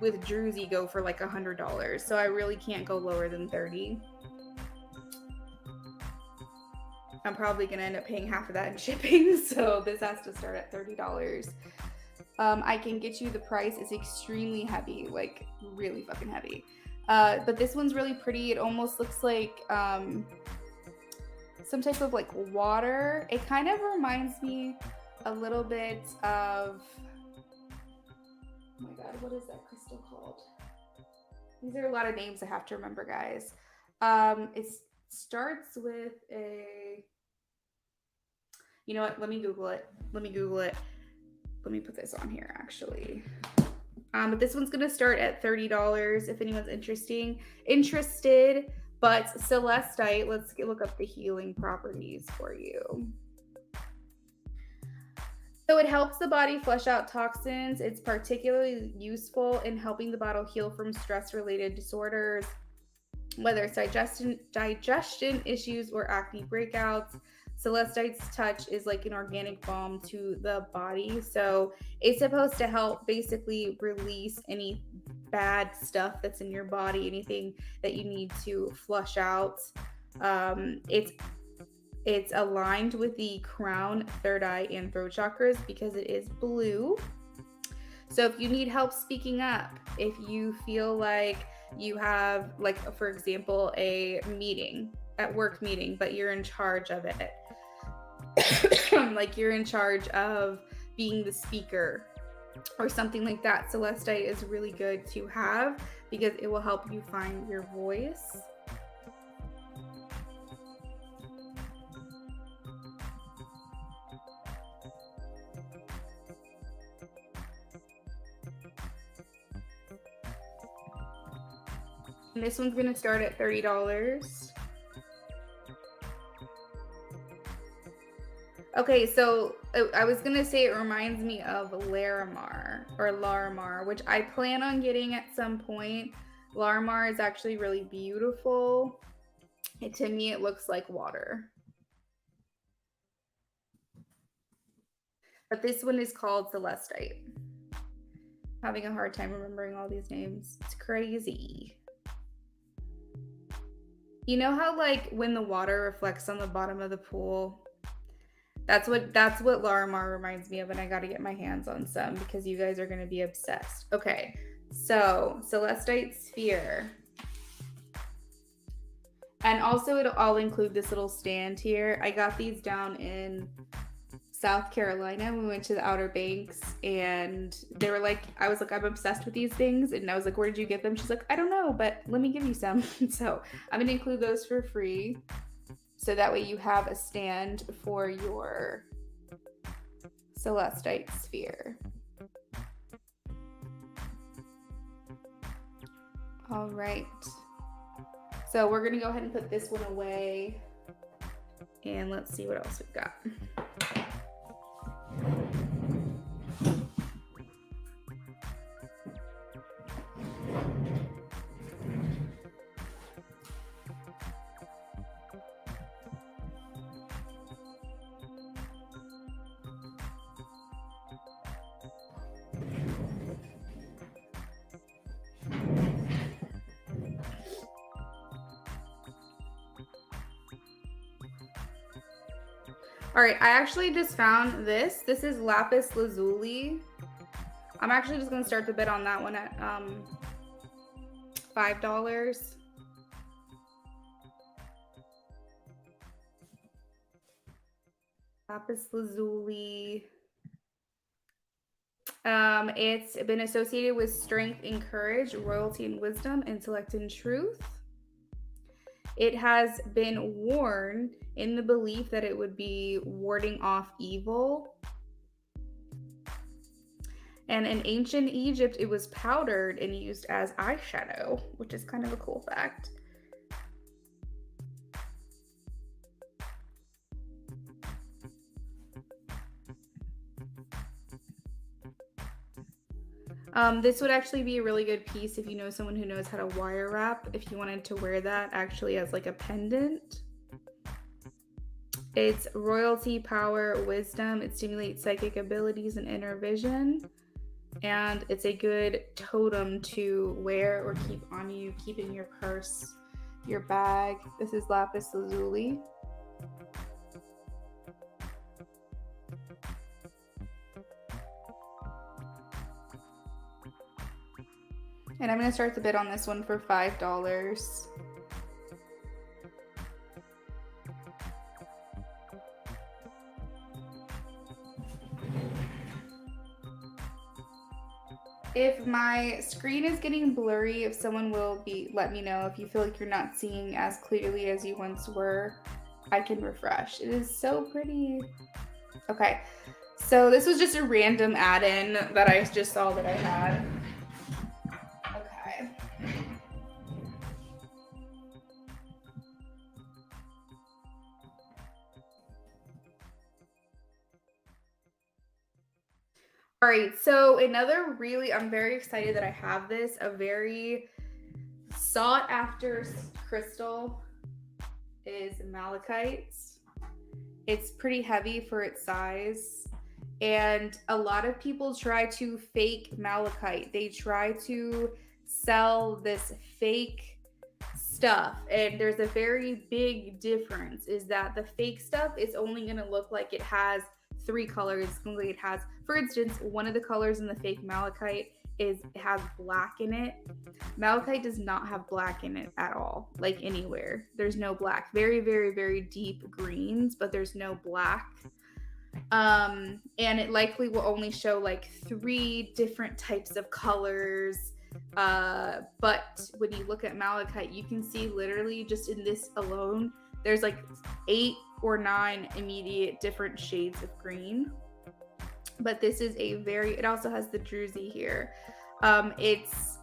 with Druzy go for like $100. So I really can't go lower than 30. I'm probably going to end up paying half of that in shipping. So this has to start at $30. I can get you the price. It's extremely heavy, like really fucking heavy. But this one's really pretty. It almost looks like some type of like water. It kind of reminds me a little bit of, oh my God, what is that crystal called? These are a lot of names I have to remember, guys. It starts with a, you know what? Let me Google it. Let me put this on here actually. But this one's gonna start at $30 if anyone's interested. But Celestite, let's look up the healing properties for you. So it helps the body flush out toxins. It's particularly useful in helping the body heal from stress-related disorders, whether it's digestion issues or acne breakouts. Celestite's touch is like an organic balm to the body. So it's supposed to help basically release any bad stuff that's in your body, anything that you need to flush out. It's aligned with the crown, third eye, and throat chakras because it is blue. So if you need help speaking up, if you feel like you have, like, for example, a meeting, at work meeting, but you're in charge of it, like you're in charge of being the speaker or something like that, Celestite is really good to have because it will help you find your voice. And this one's going to start at $30. Okay, so I was going to say it reminds me of Larimar, which I plan on getting at some point. Larimar is actually really beautiful. To me, it looks like water. But this one is called Celestite. Having a hard time remembering all these names. It's crazy. You know how, like, when the water reflects on the bottom of the pool? That's what Larimar reminds me of, and I got to get my hands on some because you guys are going to be obsessed. Okay, so Celestite Sphere. And also I'll include this little stand here. I got these down in South Carolina. We went to the Outer Banks and they were like, I was like, I'm obsessed with these things. And I was like, where did you get them? She's like, I don't know, but let me give you some. So I'm going to include those for free. So that way you have a stand for your Celestite Sphere. All right. So we're going to go ahead and put this one away. And let's see what else we've got. All right, I actually just found this. This is lapis lazuli. I'm actually just gonna start the bid on that one at $5. Lapis lazuli. It's been associated with strength and courage, royalty and wisdom, intellect and truth. It has been worn in the belief that it would be warding off evil. And in ancient Egypt, it was powdered and used as eyeshadow, which is kind of a cool fact. This would actually be a really good piece if you know someone who knows how to wire wrap, if you wanted to wear that actually as like a pendant. It's royalty, power, wisdom. It stimulates psychic abilities and inner vision. And it's a good totem to wear or keep on you, keep in your purse, your bag. This is lapis lazuli. And I'm going to start the bid on this one for $5. If my screen is getting blurry, if someone will let me know. If you feel like you're not seeing as clearly as you once were, I can refresh. It is so pretty. Okay, so this was just a random add-in that I just saw that I had. Okay. All right, so I'm very excited that I have this, a very sought after crystal is malachite. It's pretty heavy for its size, and a lot of people try to fake malachite. They try to sell this fake stuff, and there's a very big difference, is that the fake stuff is only going to look like it has 3 colors. It has, for instance, one of the colors in the fake malachite it has black in it. Malachite does not have black in it at all, like anywhere. There's no black. Very, very, very deep greens, but there's no black. And it likely will only show like 3 different types of colors. But when you look at malachite, you can see literally just in this alone, there's like 8 or 9 immediate different shades of green. But this is it also has the druzy here. It's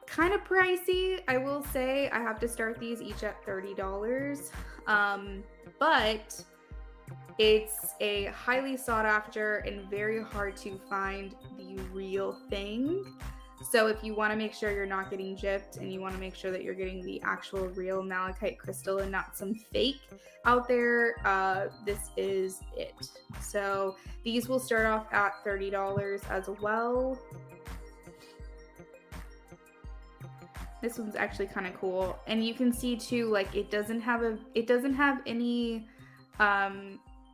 kind of pricey, I will say. I have to start these each at $30. But it's a highly sought after and very hard to find the real thing. So if you want to make sure you're not getting gypped and you want to make sure that you're getting the actual real malachite crystal and not some fake out there, this is it. So these will start off at $30 as well. This one's actually kind of cool. And you can see too, like it doesn't have any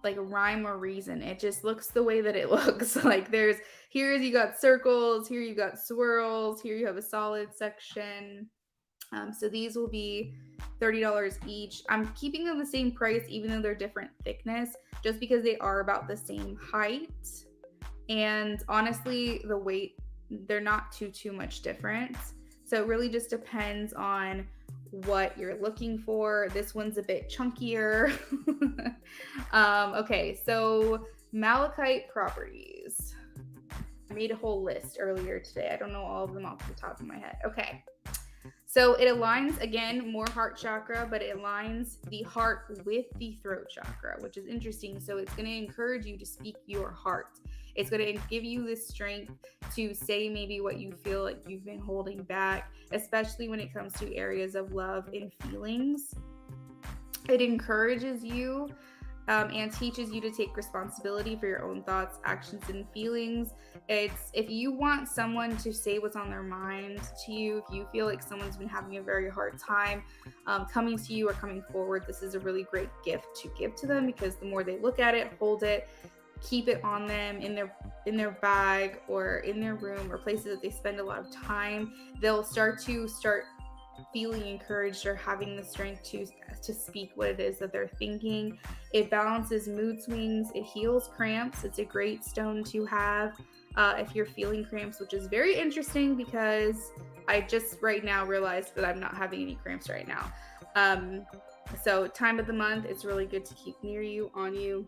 like rhyme or reason. It just looks the way that it looks. Like here you got circles, here you got swirls, here you have a solid section. So these will be $30 each. I'm keeping them the same price even though they're different thickness, just because they are about the same height. And honestly, the weight, they're not too much different. So it really just depends on what you're looking for. This one's a bit chunkier. Okay, so malachite properties. I made a whole list earlier today. I don't know all of them off the top of my head. Okay, so it aligns, again, more heart chakra, but it aligns the heart with the throat chakra, which is interesting. So it's going to encourage you to speak your heart. It's going to give you the strength to say maybe what you feel like you've been holding back, especially when it comes to areas of love and feelings. It encourages you and teaches you to take responsibility for your own thoughts, actions, and feelings. It's if you want someone to say what's on their mind to you, if you feel like someone's been having a very hard time coming to you or coming forward, this is a really great gift to give to them, because the more they look at it, hold it, keep it on them in their bag or in their room or places that they spend a lot of time, they'll start feeling encouraged or having the strength to speak what it is that they're thinking. It balances mood swings. It heals cramps. It's a great stone to have if you're feeling cramps, which is very interesting because I just right now realized that I'm not having any cramps right now. So time of the month, it's really good to keep near you, on you.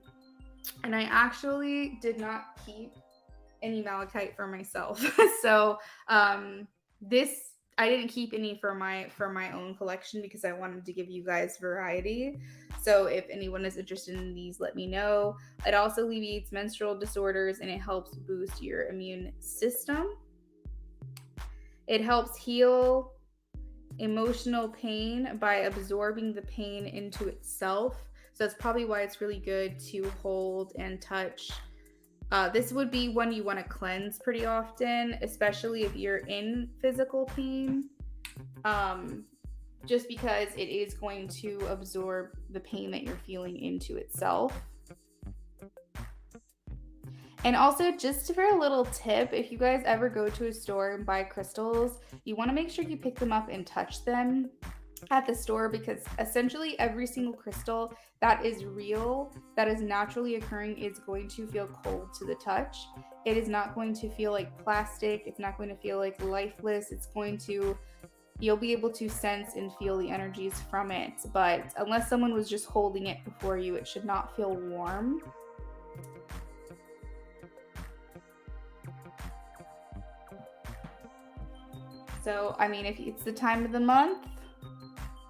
And I actually did not keep any malachite for myself. So I didn't keep any for my own collection because I wanted to give you guys variety. So if anyone is interested in these, let me know. It also alleviates menstrual disorders and it helps boost your immune system. It helps heal emotional pain by absorbing the pain into itself. So that's probably why it's really good to hold and touch. This would be one you want to cleanse pretty often, especially if you're in physical pain, just because it is going to absorb the pain that you're feeling into itself. And also, just for a little tip, if you guys ever go to a store and buy crystals, you want to make sure you pick them up and touch them at the store, because essentially every single crystal that is real, that is naturally occurring, is going to feel cold to the touch. It is not going to feel like plastic. It's not going to feel like lifeless. You'll be able to sense and feel the energies from it. But unless someone was just holding it before you, it should not feel warm. So, I mean, if it's the time of the month,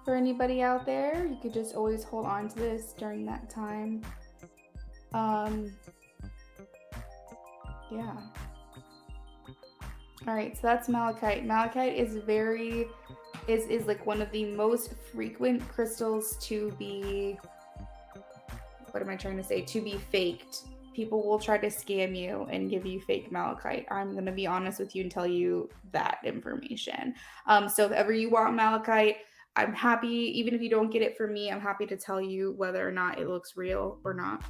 for anybody out there, you could just always hold on to this during that time. Yeah. All right, so that's malachite. Malachite is like one of the most frequent crystals to be, what am I trying to say? To be faked. People will try to scam you and give you fake malachite. I'm going to be honest with you and tell you that information. So if ever you want malachite, I'm happy, even if you don't get it from me, I'm happy to tell you whether or not it looks real or not.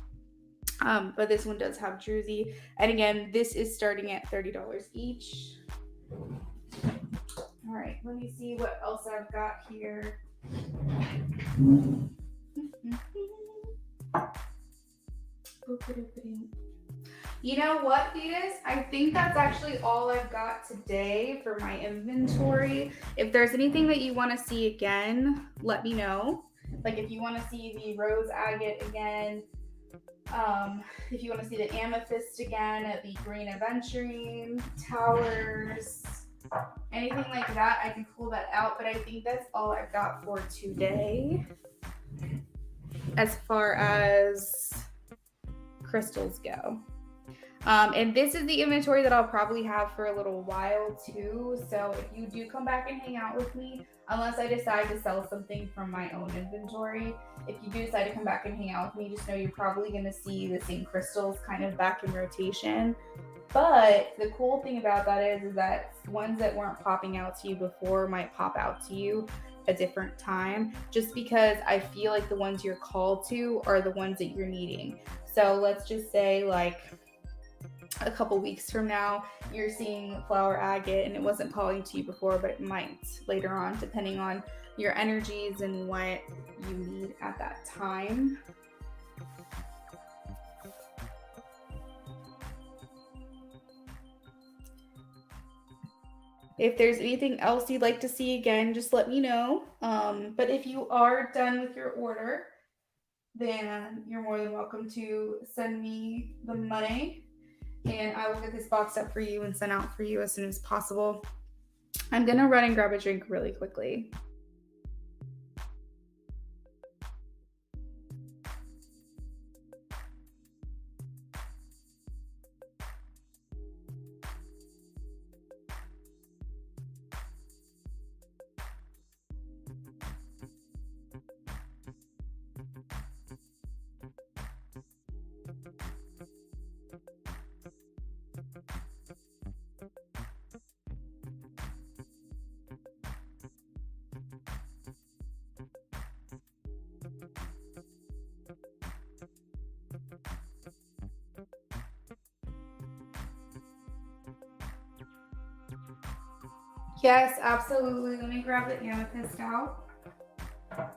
But this one does have druzy. And again, this is starting at $30 each. All right, let me see what else I've got here. You know what, Venus? I think that's actually all I've got today for my inventory. If there's anything that you want to see again, let me know. Like if you want to see the rose agate again, if you want to see the amethyst again, the green aventurine, towers, anything like that, I can pull that out. But I think that's all I've got for today as far as crystals go. And this is the inventory that I'll probably have for a little while too. So if you do come back and hang out with me, unless I decide to sell something from my own inventory, if you do decide to come back and hang out with me, just know you're probably going to see the same crystals kind of back in rotation. But the cool thing about that is that ones that weren't popping out to you before might pop out to you a different time, just because I feel like the ones you're called to are the ones that you're needing. So let's just say like a couple weeks from now, you're seeing flower agate and it wasn't calling to you before, but it might later on, depending on your energies and what you need at that time. If there's anything else you'd like to see again, just let me know. But if you are done with your order, then you're more than welcome to send me the money and I will get this boxed up for you and sent out for you as soon as possible. I'm gonna run and grab a drink really quickly. Yes, absolutely. Let me grab the amethyst out. I'm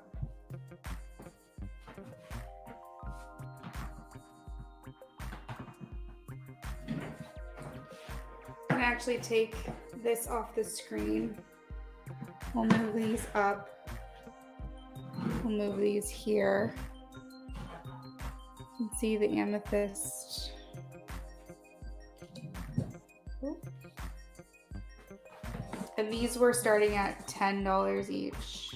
gonna actually take this off the screen. We'll move these up. We'll move these here. You can see the amethyst. And these were starting at $10 each.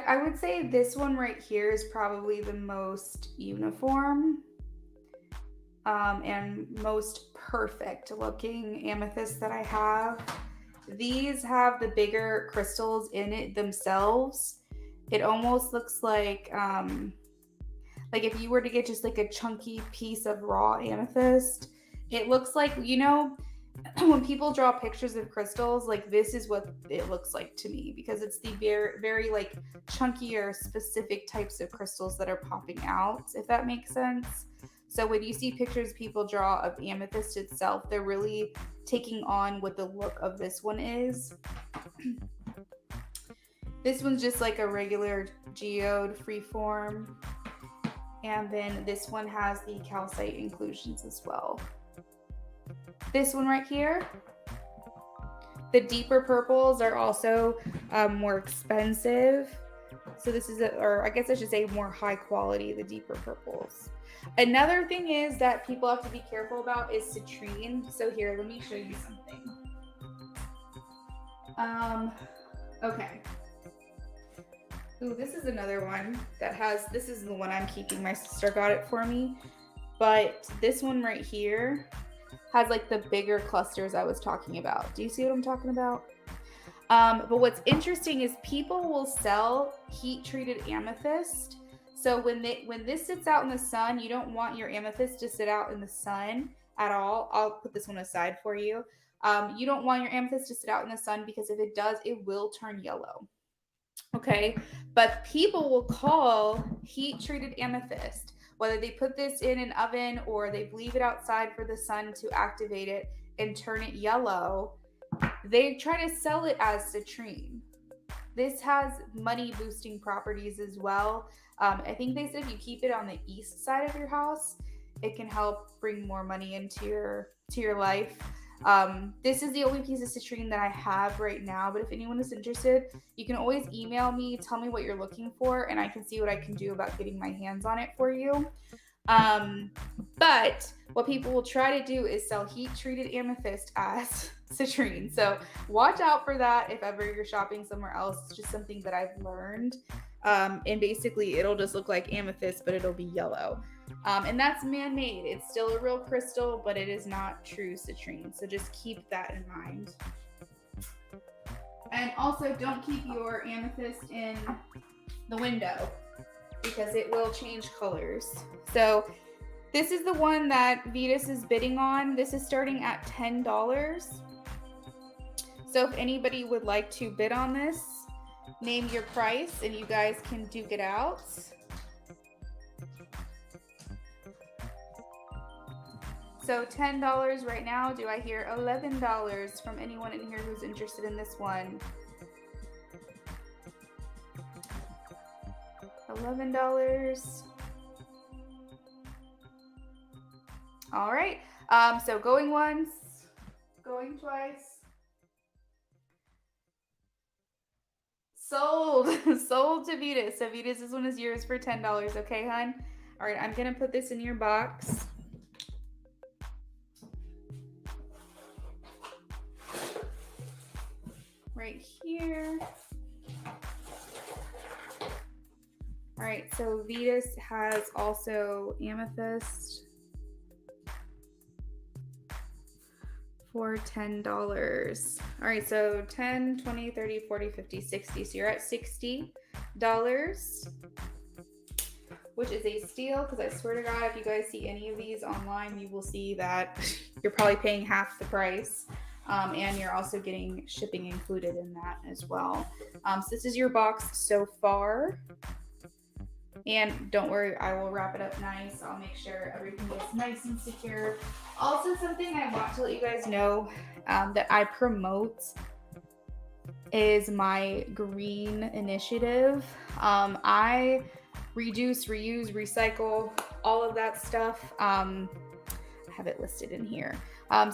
I would say this one right here is probably the most uniform and most perfect looking amethyst that I have. These have the bigger crystals in it themselves. It almost looks like if you were to get just like a chunky piece of raw amethyst, it looks like, you know, when people draw pictures of crystals, like this is what it looks like to me, because it's the very, very like chunkier specific types of crystals that are popping out, if that makes sense. So when you see pictures people draw of amethyst itself, they're really taking on what the look of this one is. This one's just like a regular geode freeform. And then this one has the calcite inclusions as well. This one right here, the deeper purples are also more expensive. So this is, or I guess I should say more high quality, the deeper purples. Another thing is that people have to be careful about is citrine. So here, let me show you something. Okay. Ooh, this is another one that has, this is the one I'm keeping. My sister got it for me. But this one right here, has like the bigger clusters I was talking about. Do you see what I'm talking about? But what's interesting is people will sell heat treated amethyst. So when this sits out in the sun, you don't want your amethyst to sit out in the sun at all. I'll put this one aside for you. You don't want your amethyst to sit out in the sun because if it does, it will turn yellow. Okay, but people will call heat treated amethyst, whether they put this in an oven or they leave it outside for the sun to activate it and turn it yellow, they try to sell it as citrine. This has money boosting properties as well. I think they said if you keep it on the east side of your house, it can help bring more money into your life. This is the only piece of citrine that I have right now, but if anyone is interested, you can always email me, tell me what you're looking for, and I can see what I can do about getting my hands on it for you. But what people will try to do is sell heat treated amethyst as citrine. So watch out for that if ever you're shopping somewhere else. It's just something that I've learned. And basically it'll just look like amethyst, but it'll be yellow. And that's man-made. It's still a real crystal, but it is not true citrine. So just keep that in mind. And also don't keep your amethyst in the window because it will change colors. So this is the one that Vetus is bidding on. This is starting at $10. So if anybody would like to bid on this, name your price and you guys can duke it out. So $10 right now. Do I hear $11 from anyone in here who's interested in this one? $11. All right. So going once, going twice. Sold. Sold to Vetus. So Vetus, this one is yours for $10. Okay, hon? All right, I'm going to put this in your box. Right here. All right, so Vetus has also amethyst for $10. All right, so 10, 20, 30, 40, 50, 60. So you're at $60, which is a steal because I swear to God, if you guys see any of these online, you will see that you're probably paying half the price. And you're also getting shipping included in that as well. So this is your box so far. And don't worry, I will wrap it up nice. I'll make sure everything is nice and secure. Also, something I want to let you guys know that I promote is my green initiative. I reduce, reuse, recycle, all of that stuff. I have it listed in here.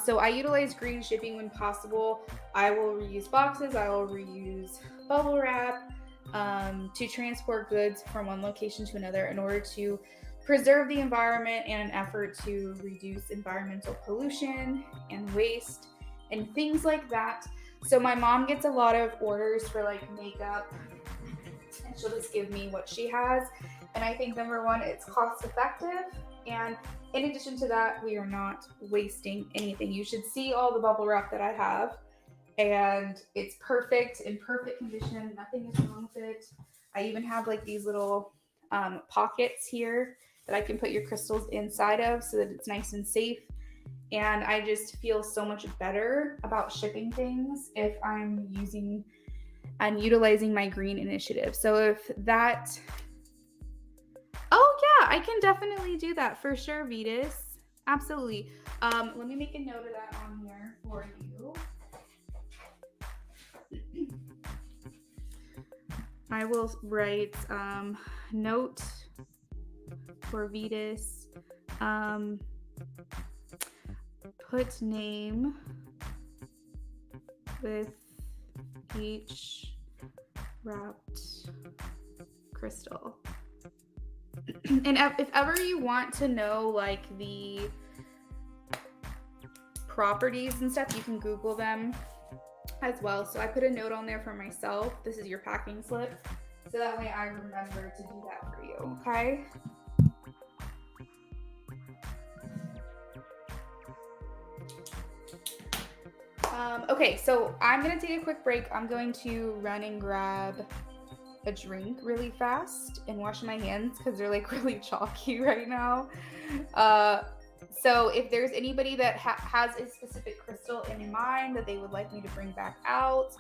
So I utilize green shipping when possible. I will reuse boxes. I will reuse bubble wrap to transport goods from one location to another in order to preserve the environment and an effort to reduce environmental pollution and waste and things like that. So my mom gets a lot of orders for like makeup and she'll just give me what she has. And I think number one, it's cost effective. And in addition to that, we are not wasting anything. You should see all the bubble wrap that I have. And it's perfect, in perfect condition. Nothing is wrong with it. I even have like these little pockets here that I can put your crystals inside of so that it's nice and safe. And I just feel so much better about shipping things if I'm using and utilizing my green initiative. So if that... Oh yeah, I can definitely do that for sure, Vetus. Absolutely. Let me make a note of that on here for you. I will write note for Vetus. Put name with each wrapped crystal. And if ever you want to know like the properties and stuff, you can Google them as well. So I put a note on there for myself. This is your packing slip. So that way I remember to do that for you, okay? Okay, so I'm gonna take a quick break. I'm going to run and grab a drink really fast and wash my hands because they're like really chalky right now. So if there's anybody that has a specific crystal in mind that they would like me to bring back out,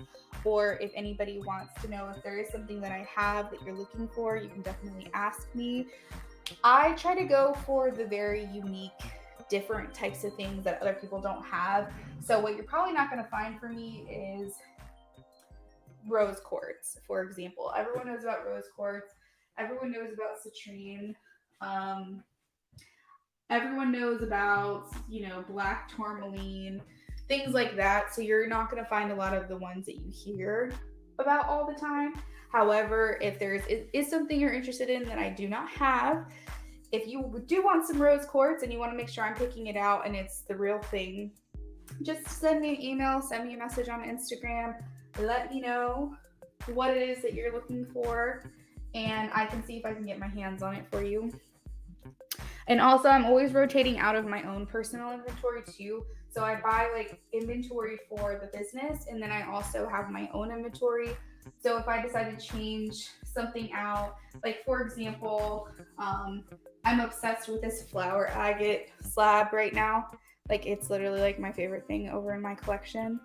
or if anybody wants to know if there is something that I have that you're looking for, you can definitely ask me. I try to go for the very unique, different types of things that other people don't have. So what you're probably not going to find for me is rose quartz, for example. Everyone knows about rose quartz. Everyone knows about citrine. Everyone knows about, black tourmaline, things like that. So you're not going to find a lot of the ones that you hear about all the time. However, if there is something you're interested in that I do not have, if you do want some rose quartz and you want to make sure I'm picking it out and it's the real thing, just send me an email, send me a message on Instagram, let me know what it is that you're looking for, and I can see if I can get my hands on it for you. And also, I'm always rotating out of my own personal inventory too. So I buy like inventory for the business, and then I also have my own inventory. So if I decide to change something out, like for example, I'm obsessed with this flower agate slab right now. Like it's literally like my favorite thing over in my collection.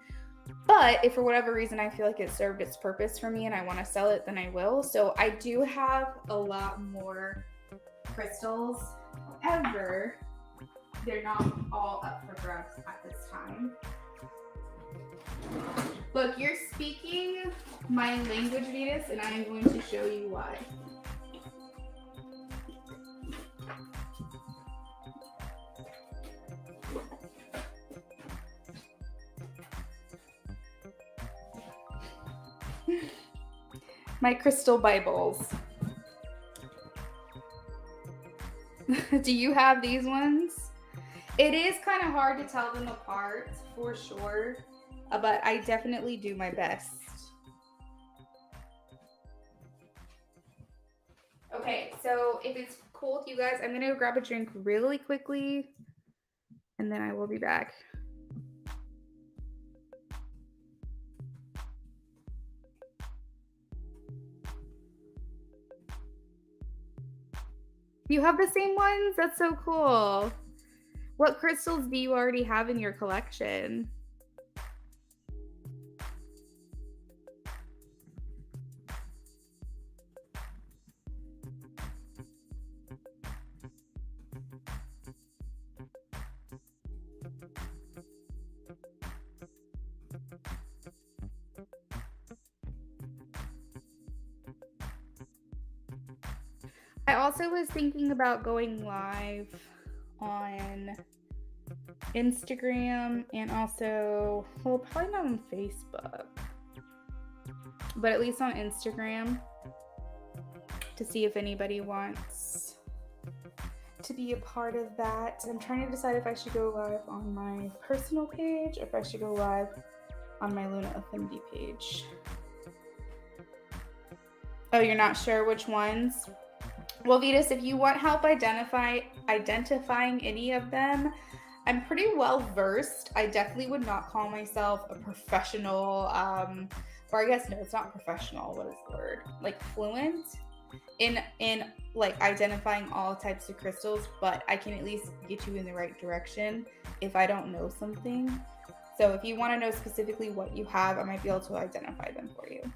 But if for whatever reason I feel like it served its purpose for me and I want to sell it, then I will. So I do have a lot more crystals. However, they're not all up for grabs at this time. Look, you're speaking my language, Venus, and I am going to show you why. My crystal Bibles. Do you have these ones? It is kind of hard to tell them apart for sure, but I definitely do my best. Okay, so if it's cool with you guys, I'm gonna go grab a drink really quickly and then I will be back. You have the same ones? That's so cool. What crystals do you already have in your collection? I also was thinking about going live on Instagram and also, well, probably not on Facebook, but at least on Instagram to see if anybody wants to be a part of that. I'm trying to decide if I should go live on my personal page or if I should go live on my Luna Affinity page. Oh, you're not sure which ones? Well, Vetus, if you want help identifying any of them, I'm pretty well versed. I definitely would not call myself a professional, or I guess no, it's not professional. What is the word? Like fluent in like identifying all types of crystals, but I can at least get you in the right direction if I don't know something. So if you want to know specifically what you have, I might be able to identify them for you.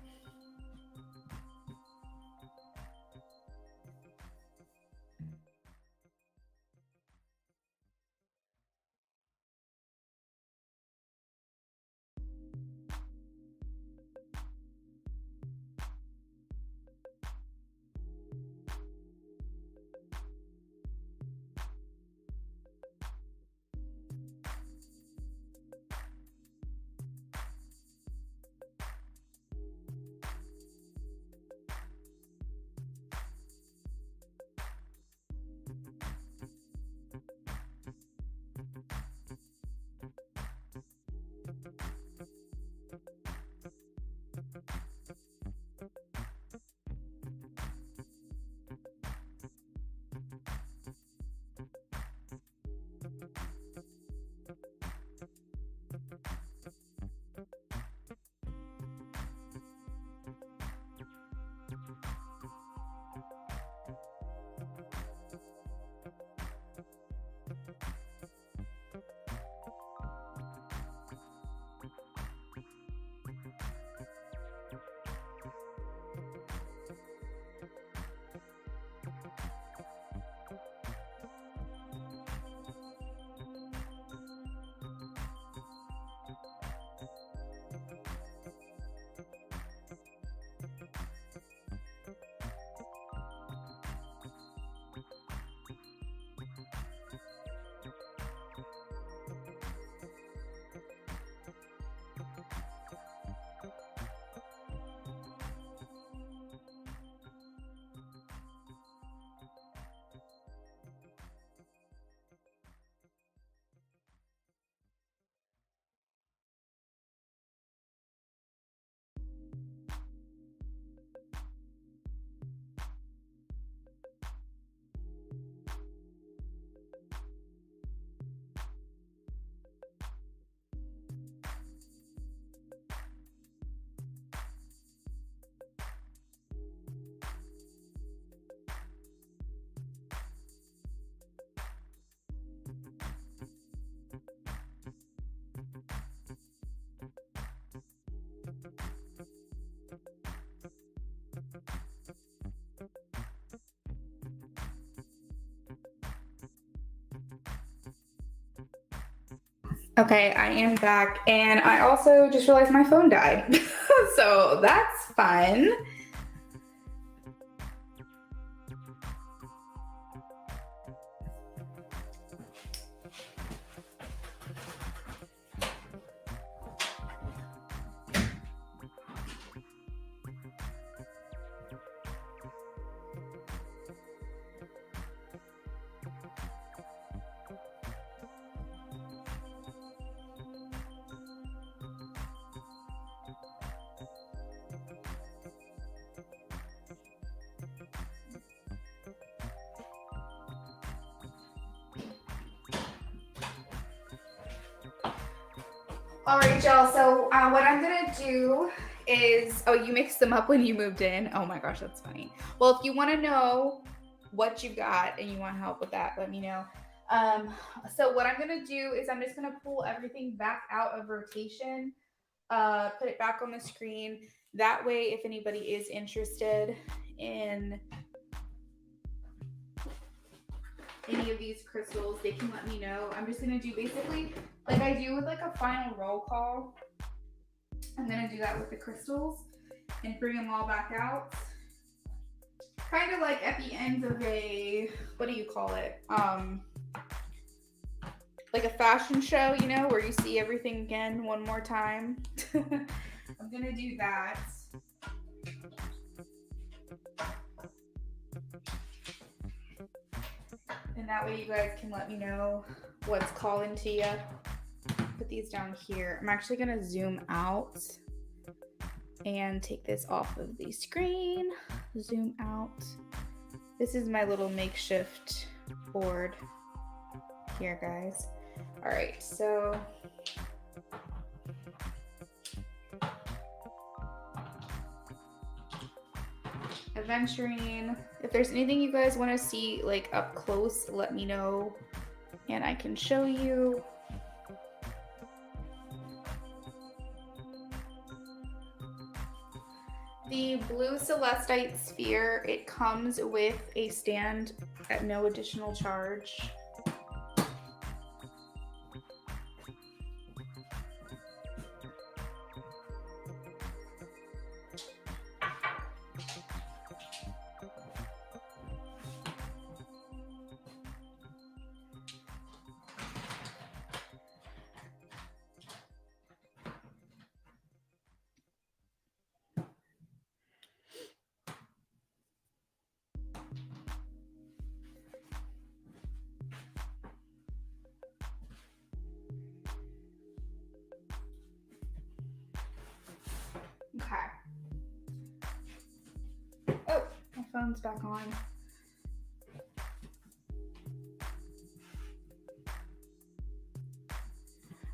Okay, I am back, and I also just realized my phone died. So that's fun. All right, y'all. So what I'm gonna do is, oh, you mixed them up when you moved in. Oh my gosh, that's funny. Well, if you want to know what you got and you want help with that, let me know. So what I'm gonna do is I'm just gonna pull everything back out of rotation, put it back on the screen. That way, if anybody is interested in any of these crystals, they can let me know. I'm just gonna do basically like I do with like a final roll call. I'm gonna do that with the crystals and bring them all back out. Kind of like at the end of a, what do you call it? Like a fashion show, you know, where you see everything again one more time. I'm gonna do that. And that way you guys can let me know what's calling to you. Put these down here. I'm actually gonna zoom out and take this off of the screen. Zoom out. This is my little makeshift board here, guys. All right, so aventurine. If there's anything you guys want to see like up close, let me know and I can show you. The blue celestite sphere, it comes with a stand at no additional charge. Okay. Oh, my phone's back on.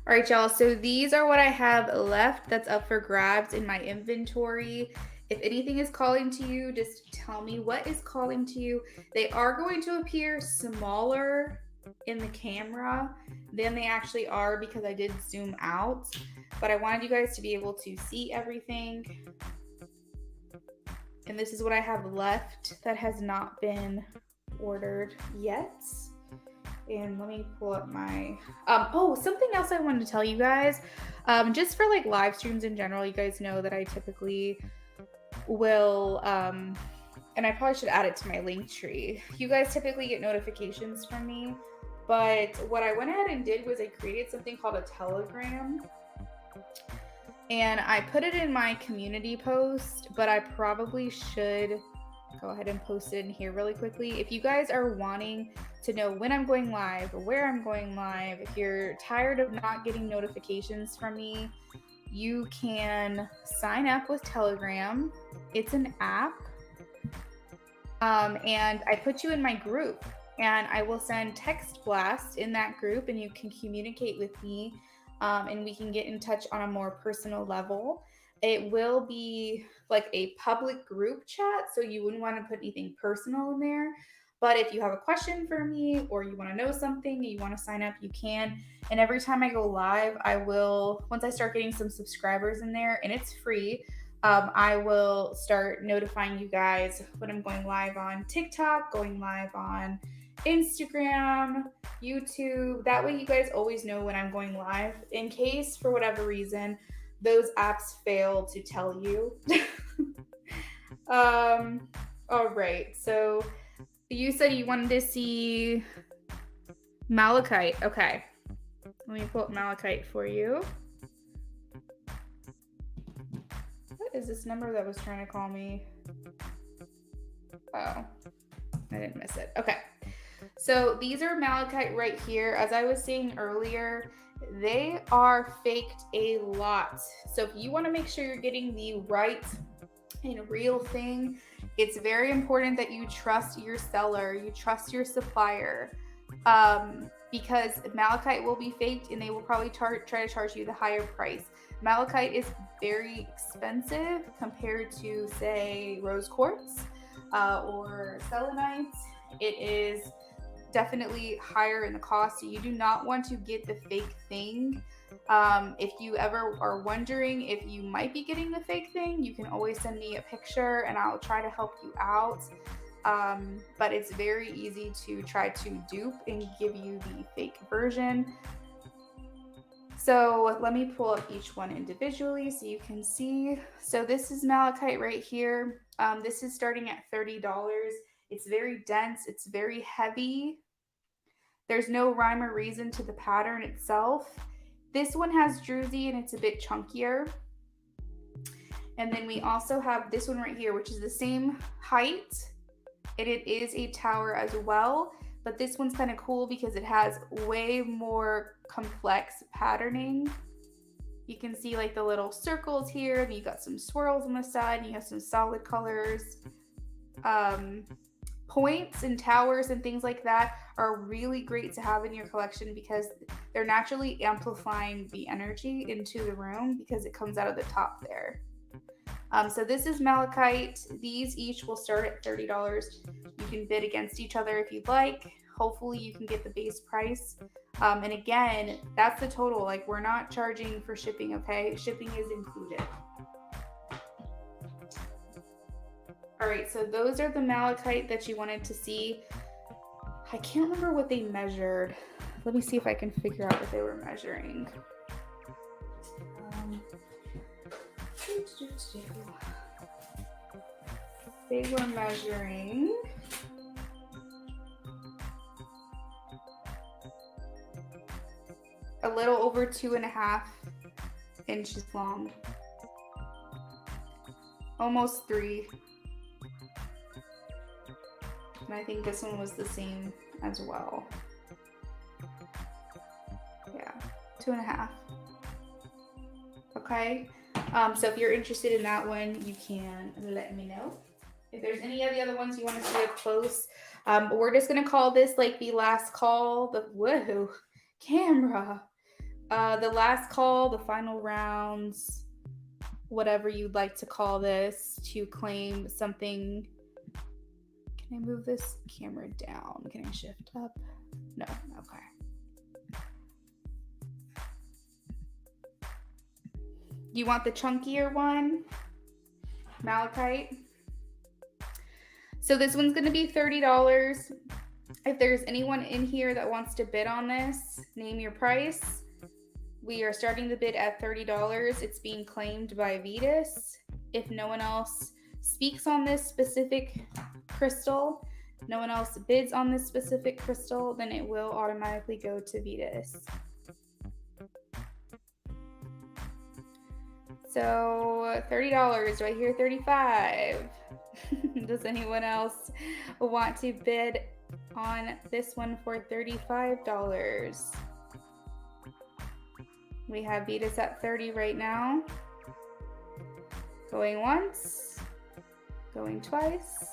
All right, y'all. So these are what I have left that's up for grabs in my inventory. If anything is calling to you, just tell me what is calling to you. They are going to appear smaller in the camera than they actually are because I did zoom out, but I wanted you guys to be able to see everything. And this is what I have left that has not been ordered yet. And let me pull up my, oh, something else I wanted to tell you guys, just for like live streams in general, you guys know that I typically will, and I probably should add it to my link tree. You guys typically get notifications from me, but what I went ahead and did was I created something called a Telegram. And I put it in my community post, but I probably should go ahead and post it in here really quickly. If you guys are wanting to know when I'm going live or where I'm going live, if you're tired of not getting notifications from me, you can sign up with Telegram. It's an app. And I put you in my group and I will send text blasts in that group and you can communicate with me. And we can get in touch on a more personal level. It will be like a public group chat, so you wouldn't want to put anything personal in there. But if you have a question for me or you want to know something and you want to sign up, you can. And every time I go live, I will, once I start getting some subscribers in there, and it's free, I will start notifying you guys when I'm going live on TikTok, going live on Instagram, YouTube. That way you guys always know when I'm going live in case for whatever reason those apps fail to tell you. All right. So you said you wanted to see malachite. Okay. Let me pull up malachite for you. What is this number that was trying to call me? Oh, I didn't miss it. Okay. So these are malachite right here. As I was saying earlier, they are faked a lot. So if you want to make sure you're getting the right and real thing, it's very important that you trust your seller, you trust your supplier, because malachite will be faked and they will probably try to charge you the higher price. Malachite is very expensive compared to, say, rose quartz or selenite. It is definitely higher in the cost, so you do not want to get the fake thing. If you ever are wondering if you might be getting the fake thing, you can always send me a picture and I'll try to help you out. But it's very easy to try to dupe and give you the fake version. So let me pull up each one individually so you can see. So this is malachite right here. This is starting at $30. It's very dense. It's very heavy. There's no rhyme or reason to the pattern itself. This one has druzy and it's a bit chunkier. And then we also have this one right here, which is the same height. And it is a tower as well. But this one's kind of cool because it has way more complex patterning. You can see like the little circles here, and you got some swirls on the side, and you have some solid colors. Points and towers and things like that are really great to have in your collection because they're naturally amplifying the energy into the room because it comes out of the top there. So this is malachite. These each will start at $30. You can bid against each other if you'd like. Hopefully you can get the base price. And again, that's the total. Like, we're not charging for shipping, okay? Shipping is included. All right, so those are the malachite that you wanted to see. I can't remember what they measured. Let me see if I can figure out what they were measuring. They were measuring a little over 2.5 inches long. Almost 3. And I think this one was the same as well. Yeah, 2.5. Okay. So if you're interested in that one, you can let me know. If there's any of the other ones you want to see up close, we're just gonna call this like the last call. The whoa, camera. The last call, the final rounds, whatever you'd like to call this, to claim something. Can I move this camera down? Can I shift up? No. Okay. You want the chunkier one? Malachite. So this one's going to be $30. If there's anyone in here that wants to bid on this, name your price. We are starting the bid at $30. It's being claimed by Vetus. If no one else speaks on this specific crystal, no one else bids on this specific crystal, then it will automatically go to Vetus. So $30. Do I hear 35? Does anyone else want to bid on this one for $35? We have Vetus at 30 right now. Going once, going twice.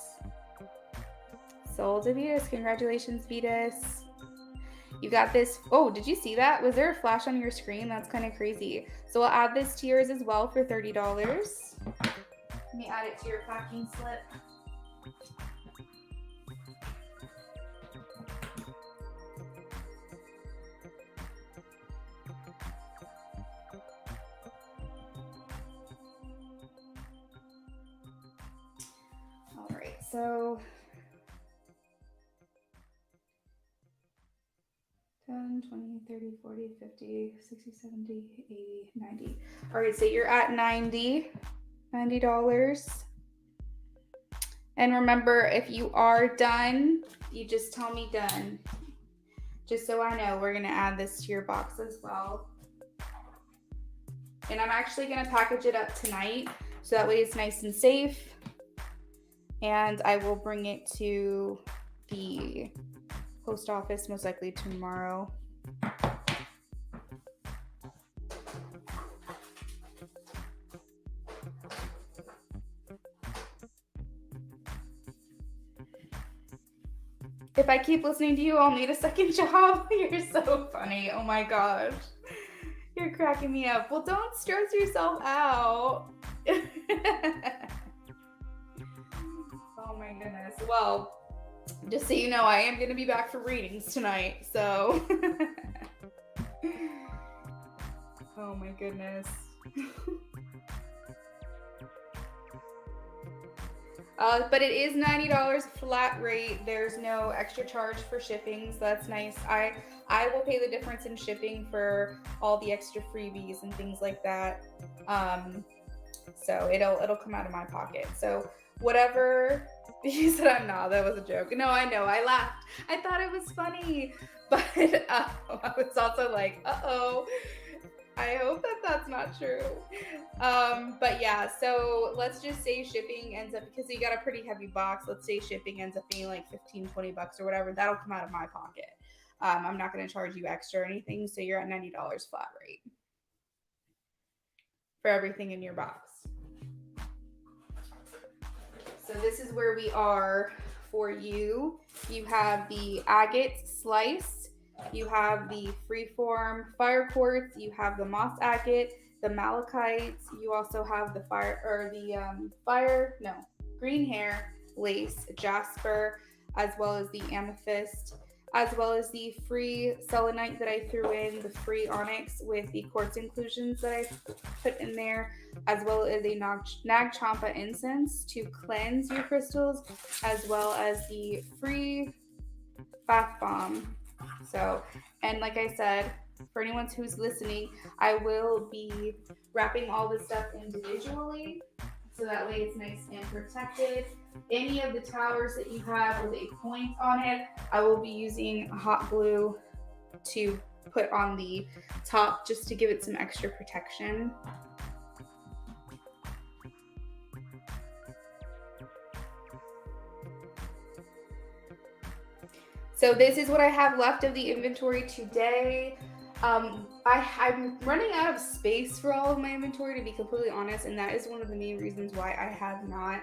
Sold to Vetus. Congratulations, Vetus. You got this. Oh, did you see that? Was there a flash on your screen? That's kind of crazy. So I'll add this to yours as well for $30. Let me add it to your packing slip. All right, so 10, 20, 30, 40, 50, 60, 70, 80, 90. All right, so you're at $90. And remember, if you are done, you just tell me done. Just so I know, we're gonna add this to your box as well. And I'm actually gonna package it up tonight, so that way it's nice and safe. And I will bring it to the post office most likely tomorrow. If I keep listening to you, I'll need a second job. You're so funny. Oh my gosh. You're cracking me up. Well, don't stress yourself out. Oh my goodness. Well, just so you know, I am going to be back for readings tonight. So, oh my goodness. But it is $90 flat rate. There's no extra charge for shipping, so that's nice. I will pay the difference in shipping for all the extra freebies and things like that. So it'll come out of my pocket. So whatever. You said I'm not. That was a joke. No, I know. I laughed. I thought it was funny, but I was also like, uh-oh. I hope that that's not true. But yeah, so let's just say shipping ends up, because you got a pretty heavy box, let's say shipping ends up being like 15, 20 bucks or whatever. That'll come out of my pocket. I'm not going to charge you extra or anything. So you're at $90 flat rate for everything in your box. So this is where we are for you. You have the agate slice. You have the freeform fire quartz, you have the moss agate, the malachite, you also have the green hair lace jasper, as well as the amethyst, as well as the free selenite that I threw in, the free onyx with the quartz inclusions that I put in there, as well as a nag champa incense to cleanse your crystals, as well as the free bath bomb. So, and like I said, for anyone who's listening, I will be wrapping all this stuff individually, so that way it's nice and protected. Any of the towers that you have with a point on it, I will be using hot glue to put on the top just to give it some extra protection. So this is what I have left of the inventory today. I'm running out of space for all of my inventory, to be completely honest, and that is one of the main reasons why I have not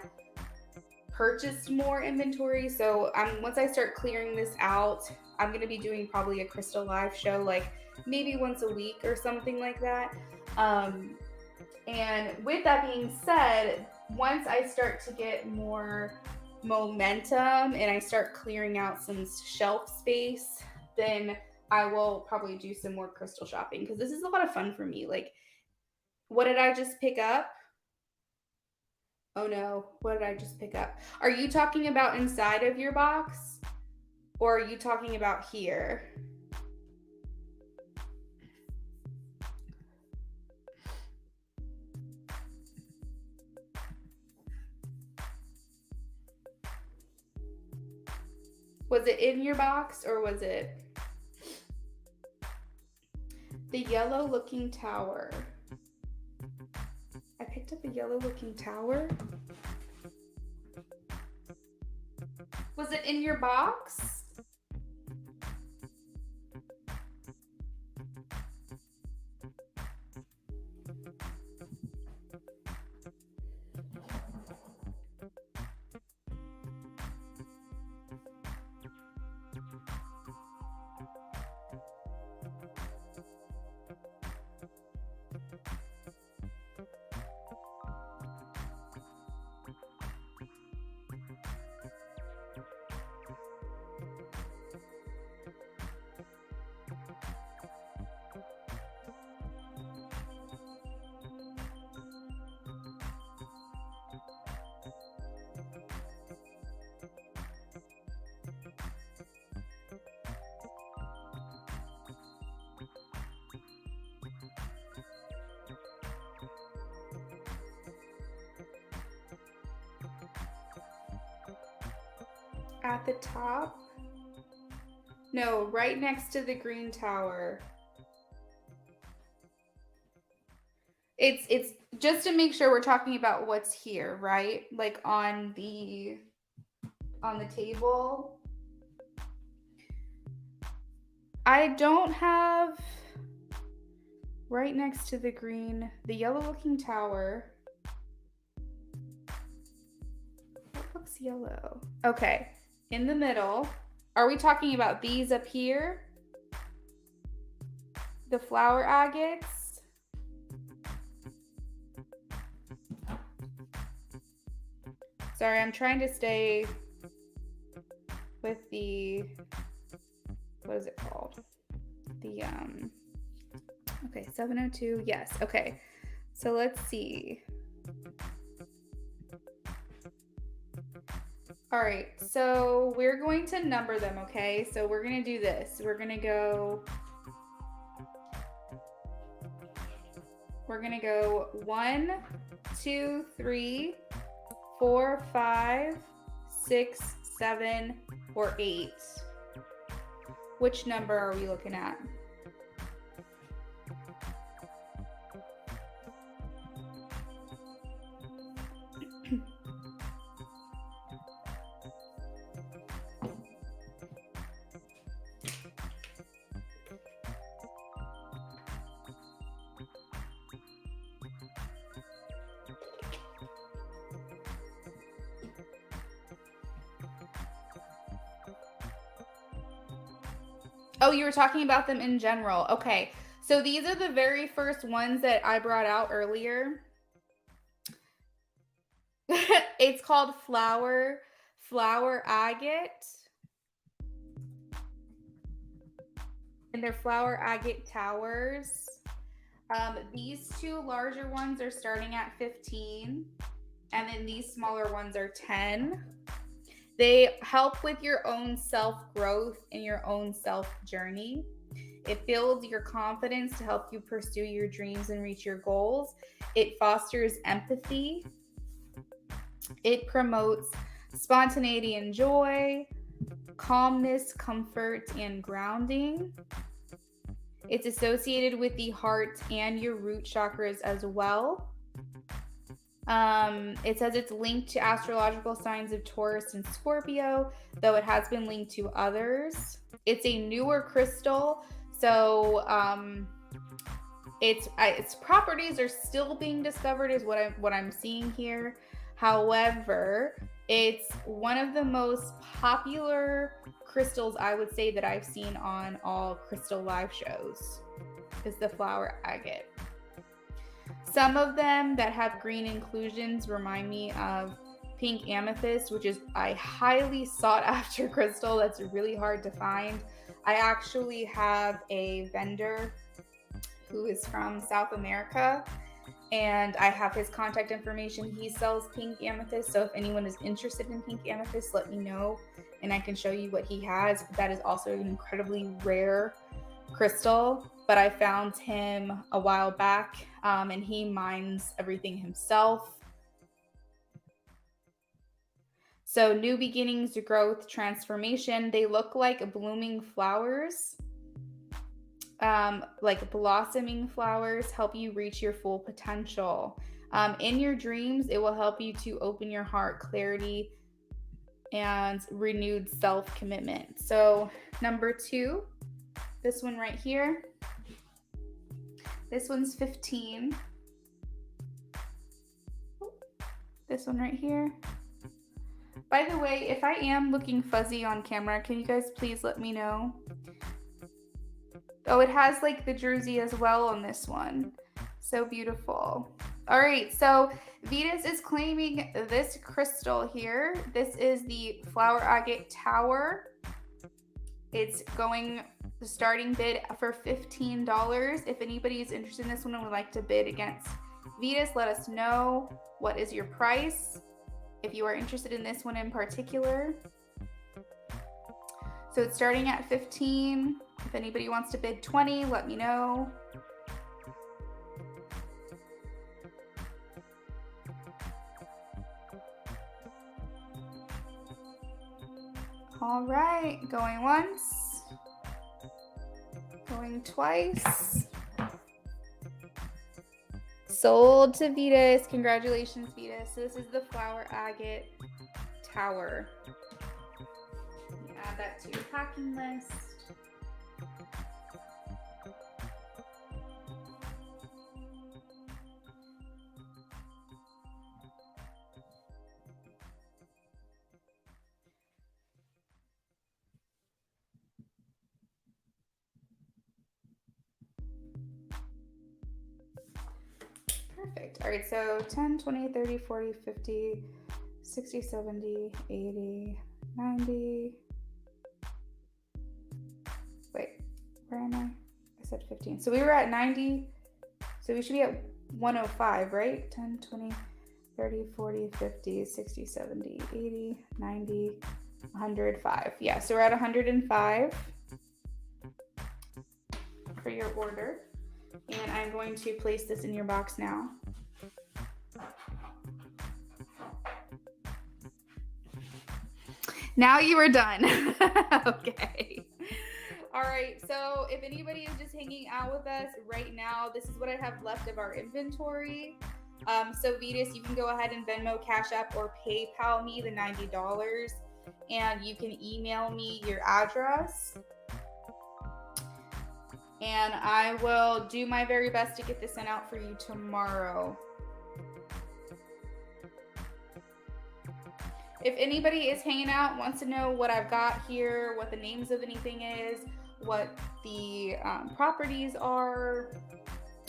purchased more inventory. So once I start clearing this out, I'm going to be doing probably a crystal live show, like maybe once a week or something like that. And with that being said, once I start to get more momentum and I start clearing out some shelf space, then I will probably do some more crystal shopping, because this is a lot of fun for me. Like, what did I just pick up? Oh no, what did I just pick up? Are you talking about inside of your box, or are you talking about here? Was it in your box, or was it the yellow looking tower? I picked up a yellow looking tower. Was it in your box? at the top. No, right next to the green tower. It's just to make sure we're talking about what's here, right? Like on the table. I don't have right next to the green, the yellow looking tower. What looks yellow? Okay, in the middle. Are we talking about these up here? The flower agates? Sorry, I'm trying to stay with the, what is it called? The, okay, 702, yes, okay. So let's see. All right, so we're going to number them, okay? So we're gonna do this. We're gonna go 1, 2, 3, 4, 5, 6, 7, or 8. Which number are we looking at? Oh, you were talking about them in general. Okay. So these are the very first ones that I brought out earlier. It's called flower agate. And they're flower agate towers. These two larger ones are starting at 15, and then these smaller ones are 10. They help with your own self-growth and your own self-journey. It builds your confidence to help you pursue your dreams and reach your goals. It fosters empathy. It promotes spontaneity and joy, calmness, comfort, and grounding. It's associated with the heart and your root chakras as well. It says it's linked to astrological signs of Taurus and Scorpio, though it has been linked to others. It's a newer crystal, so its properties are still being discovered, is what I'm seeing here. However, it's one of the most popular crystals, I would say, that I've seen on all crystal live shows, is the flower agate. Some of them that have green inclusions remind me of pink amethyst, which is a highly sought after crystal that's really hard to find. I actually have a vendor who is from South America, and I have his contact information. He sells pink amethyst, so if anyone is interested in pink amethyst, let me know and I can show you what he has. That is also an incredibly rare crystal, but I found him a while back, and he mines everything himself. So new beginnings, growth, transformation. They look like blooming flowers, like blossoming flowers, help you reach your full potential. In your dreams, it will help you to open your heart, clarity, and renewed self-commitment. So number 2, this one right here. This one's 15. This one right here. By the way, if I am looking fuzzy on camera, can you guys please let me know? Oh, it has like the jersey as well on this one. So beautiful. All right, so Vetus is claiming this crystal here. This is the flower agate tower. It's going the starting bid for $15. If anybody is interested in this one and would like to bid against Vetus, let us know. What is your price if you are interested in this one in particular? So it's starting at 15. If anybody wants to bid 20, let me know. All right, going once, going twice. Sold to Vetus. Congratulations, Vetus. So this is the flower agate tower. You add that to your packing list. Perfect. All right, so 10, 20, 30, 40, 50, 60, 70, 80, 90. Wait, where am I? I said 15. So we were at 90. So we should be at 105, right? 10, 20, 30, 40, 50, 60, 70, 80, 90, 105. Yeah, so we're at 105 for your order. And I'm going to place this in your box now. Now you are done. Okay. All right, so if anybody is just hanging out with us right now, this is what I have left of our inventory. So Vetus, you can go ahead and Venmo, Cash App, or PayPal me the $90, and you can email me your address. And I will do my very best to get this sent out for you tomorrow. If anybody is hanging out, wants to know what I've got here, what the names of anything is, what the properties are,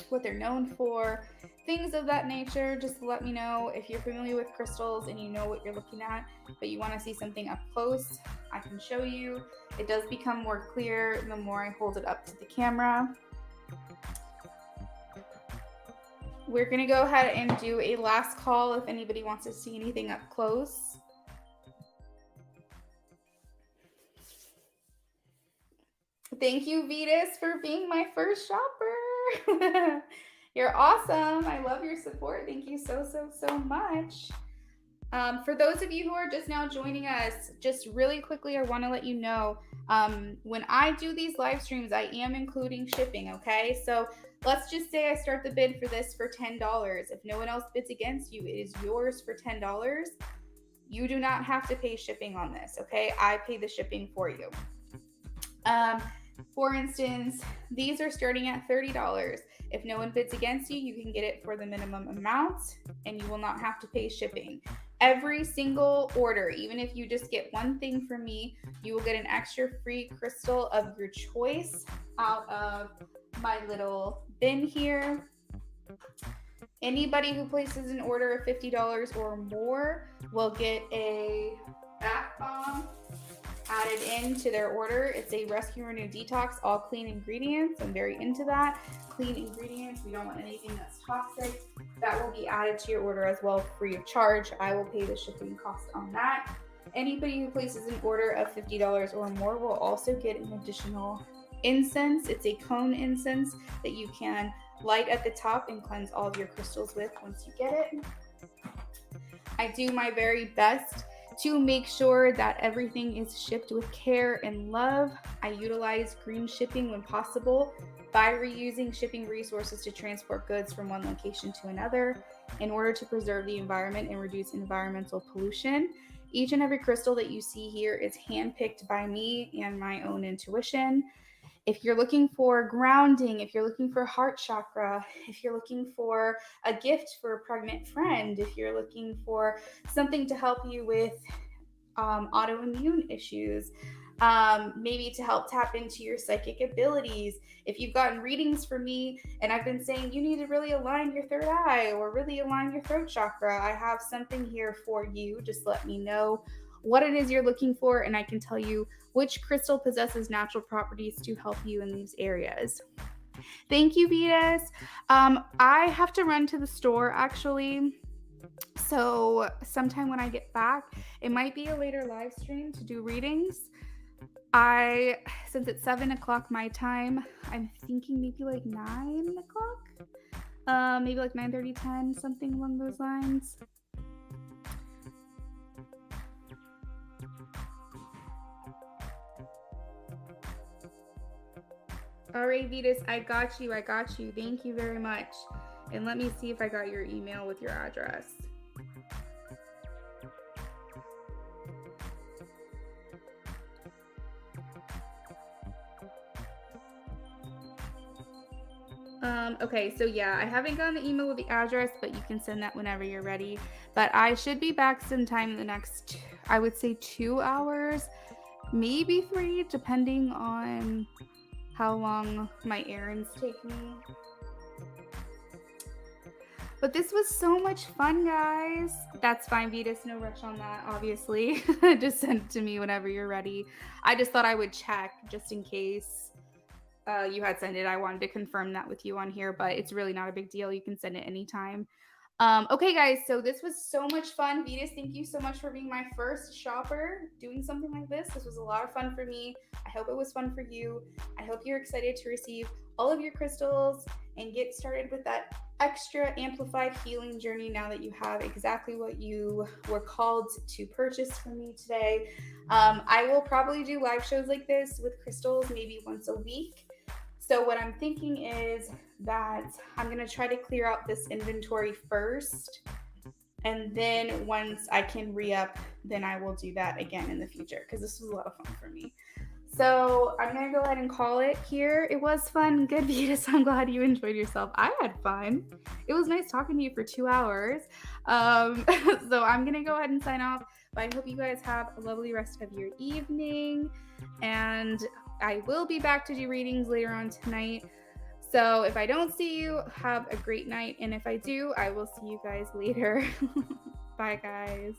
what they're known for, things of that nature, just let me know. If you're familiar with crystals and you know what you're looking at, but you want to see something up close, I can show you. It does become more clear the more I hold it up to the camera. We're going to go ahead and do a last call if anybody wants to see anything up close. Thank you, Vetus, for being my first shopper. You're awesome. I love your support. Thank you so much. For those of you who are just now joining us, just really quickly, I want to let you know, when I do these live streams, I am including shipping, okay? So let's just say I start the bid for this for $10. If no one else bids against you, it is yours for $10. You do not have to pay shipping on this, okay? I pay the shipping for you. For instance, these are starting at $30. If no one bids against you, you can get it for the minimum amount and you will not have to pay shipping. Every single order, even if you just get one thing from me, you will get an extra free crystal of your choice out of my little bin here. Anybody who places an order of $50 or more will get a bath bomb added into their order. It's a Rescue, Renew, Detox, all clean ingredients. I'm very into that. Clean ingredients. We don't want anything that's toxic. That will be added to your order as well, free of charge. I will pay the shipping cost on that. Anybody who places an order of $50 or more will also get an additional incense. It's a cone incense that you can light at the top and cleanse all of your crystals with once you get it. I do my very best to make sure that everything is shipped with care and love. I utilize green shipping when possible by reusing shipping resources to transport goods from one location to another in order to preserve the environment and reduce environmental pollution. Each and every crystal that you see here is handpicked by me and my own intuition. If you're looking for grounding, if you're looking for heart chakra, if you're looking for a gift for a pregnant friend, if you're looking for something to help you with autoimmune issues, maybe to help tap into your psychic abilities. If you've gotten readings from me and I've been saying you need to really align your third eye or really align your throat chakra, I have something here for you. Just let me know what it is you're looking for and I can tell you which crystal possesses natural properties to help you in these areas. Thank you, Vetus. I have to run to the store actually. So sometime when I get back, it might be a later live stream to do readings. Since it's 7 o'clock my time, I'm thinking maybe like 9 o'clock, maybe like 9:30, 10, something along those lines. All right, Vetus, I got you. Thank you very much. And let me see if I got your email with your address. Okay, so yeah, I haven't gotten the email with the address, but you can send that whenever you're ready. But I should be back sometime in the next, I would say 2 hours, maybe 3, depending on how long my errands take me. But this was so much fun, guys. That's fine, Vetus. No rush on that, obviously. Just send it to me whenever you're ready. I just thought I would check just in case you had sent it. I wanted to confirm that with you on here, but it's really not a big deal. You can send it anytime. Okay, guys, so this was so much fun. Vetus, thank you so much for being my first shopper doing something like this. This was a lot of fun for me. I hope it was fun for you. I hope you're excited to receive all of your crystals and get started with that extra amplified healing journey now that you have exactly what you were called to purchase from me today. I will probably do live shows like this with crystals maybe once a week. So what I'm thinking is that I'm going to try to clear out this inventory first. And then once I can re-up, then I will do that again in the future because this was a lot of fun for me. So I'm going to go ahead and call it here. It was fun. Good, Vetus. I'm glad you enjoyed yourself. I had fun. It was nice talking to you for 2 hours. So I'm going to go ahead and sign off. But I hope you guys have a lovely rest of your evening. And I will be back to do readings later on tonight. So if I don't see you, have a great night. And if I do, I will see you guys later. Bye, guys.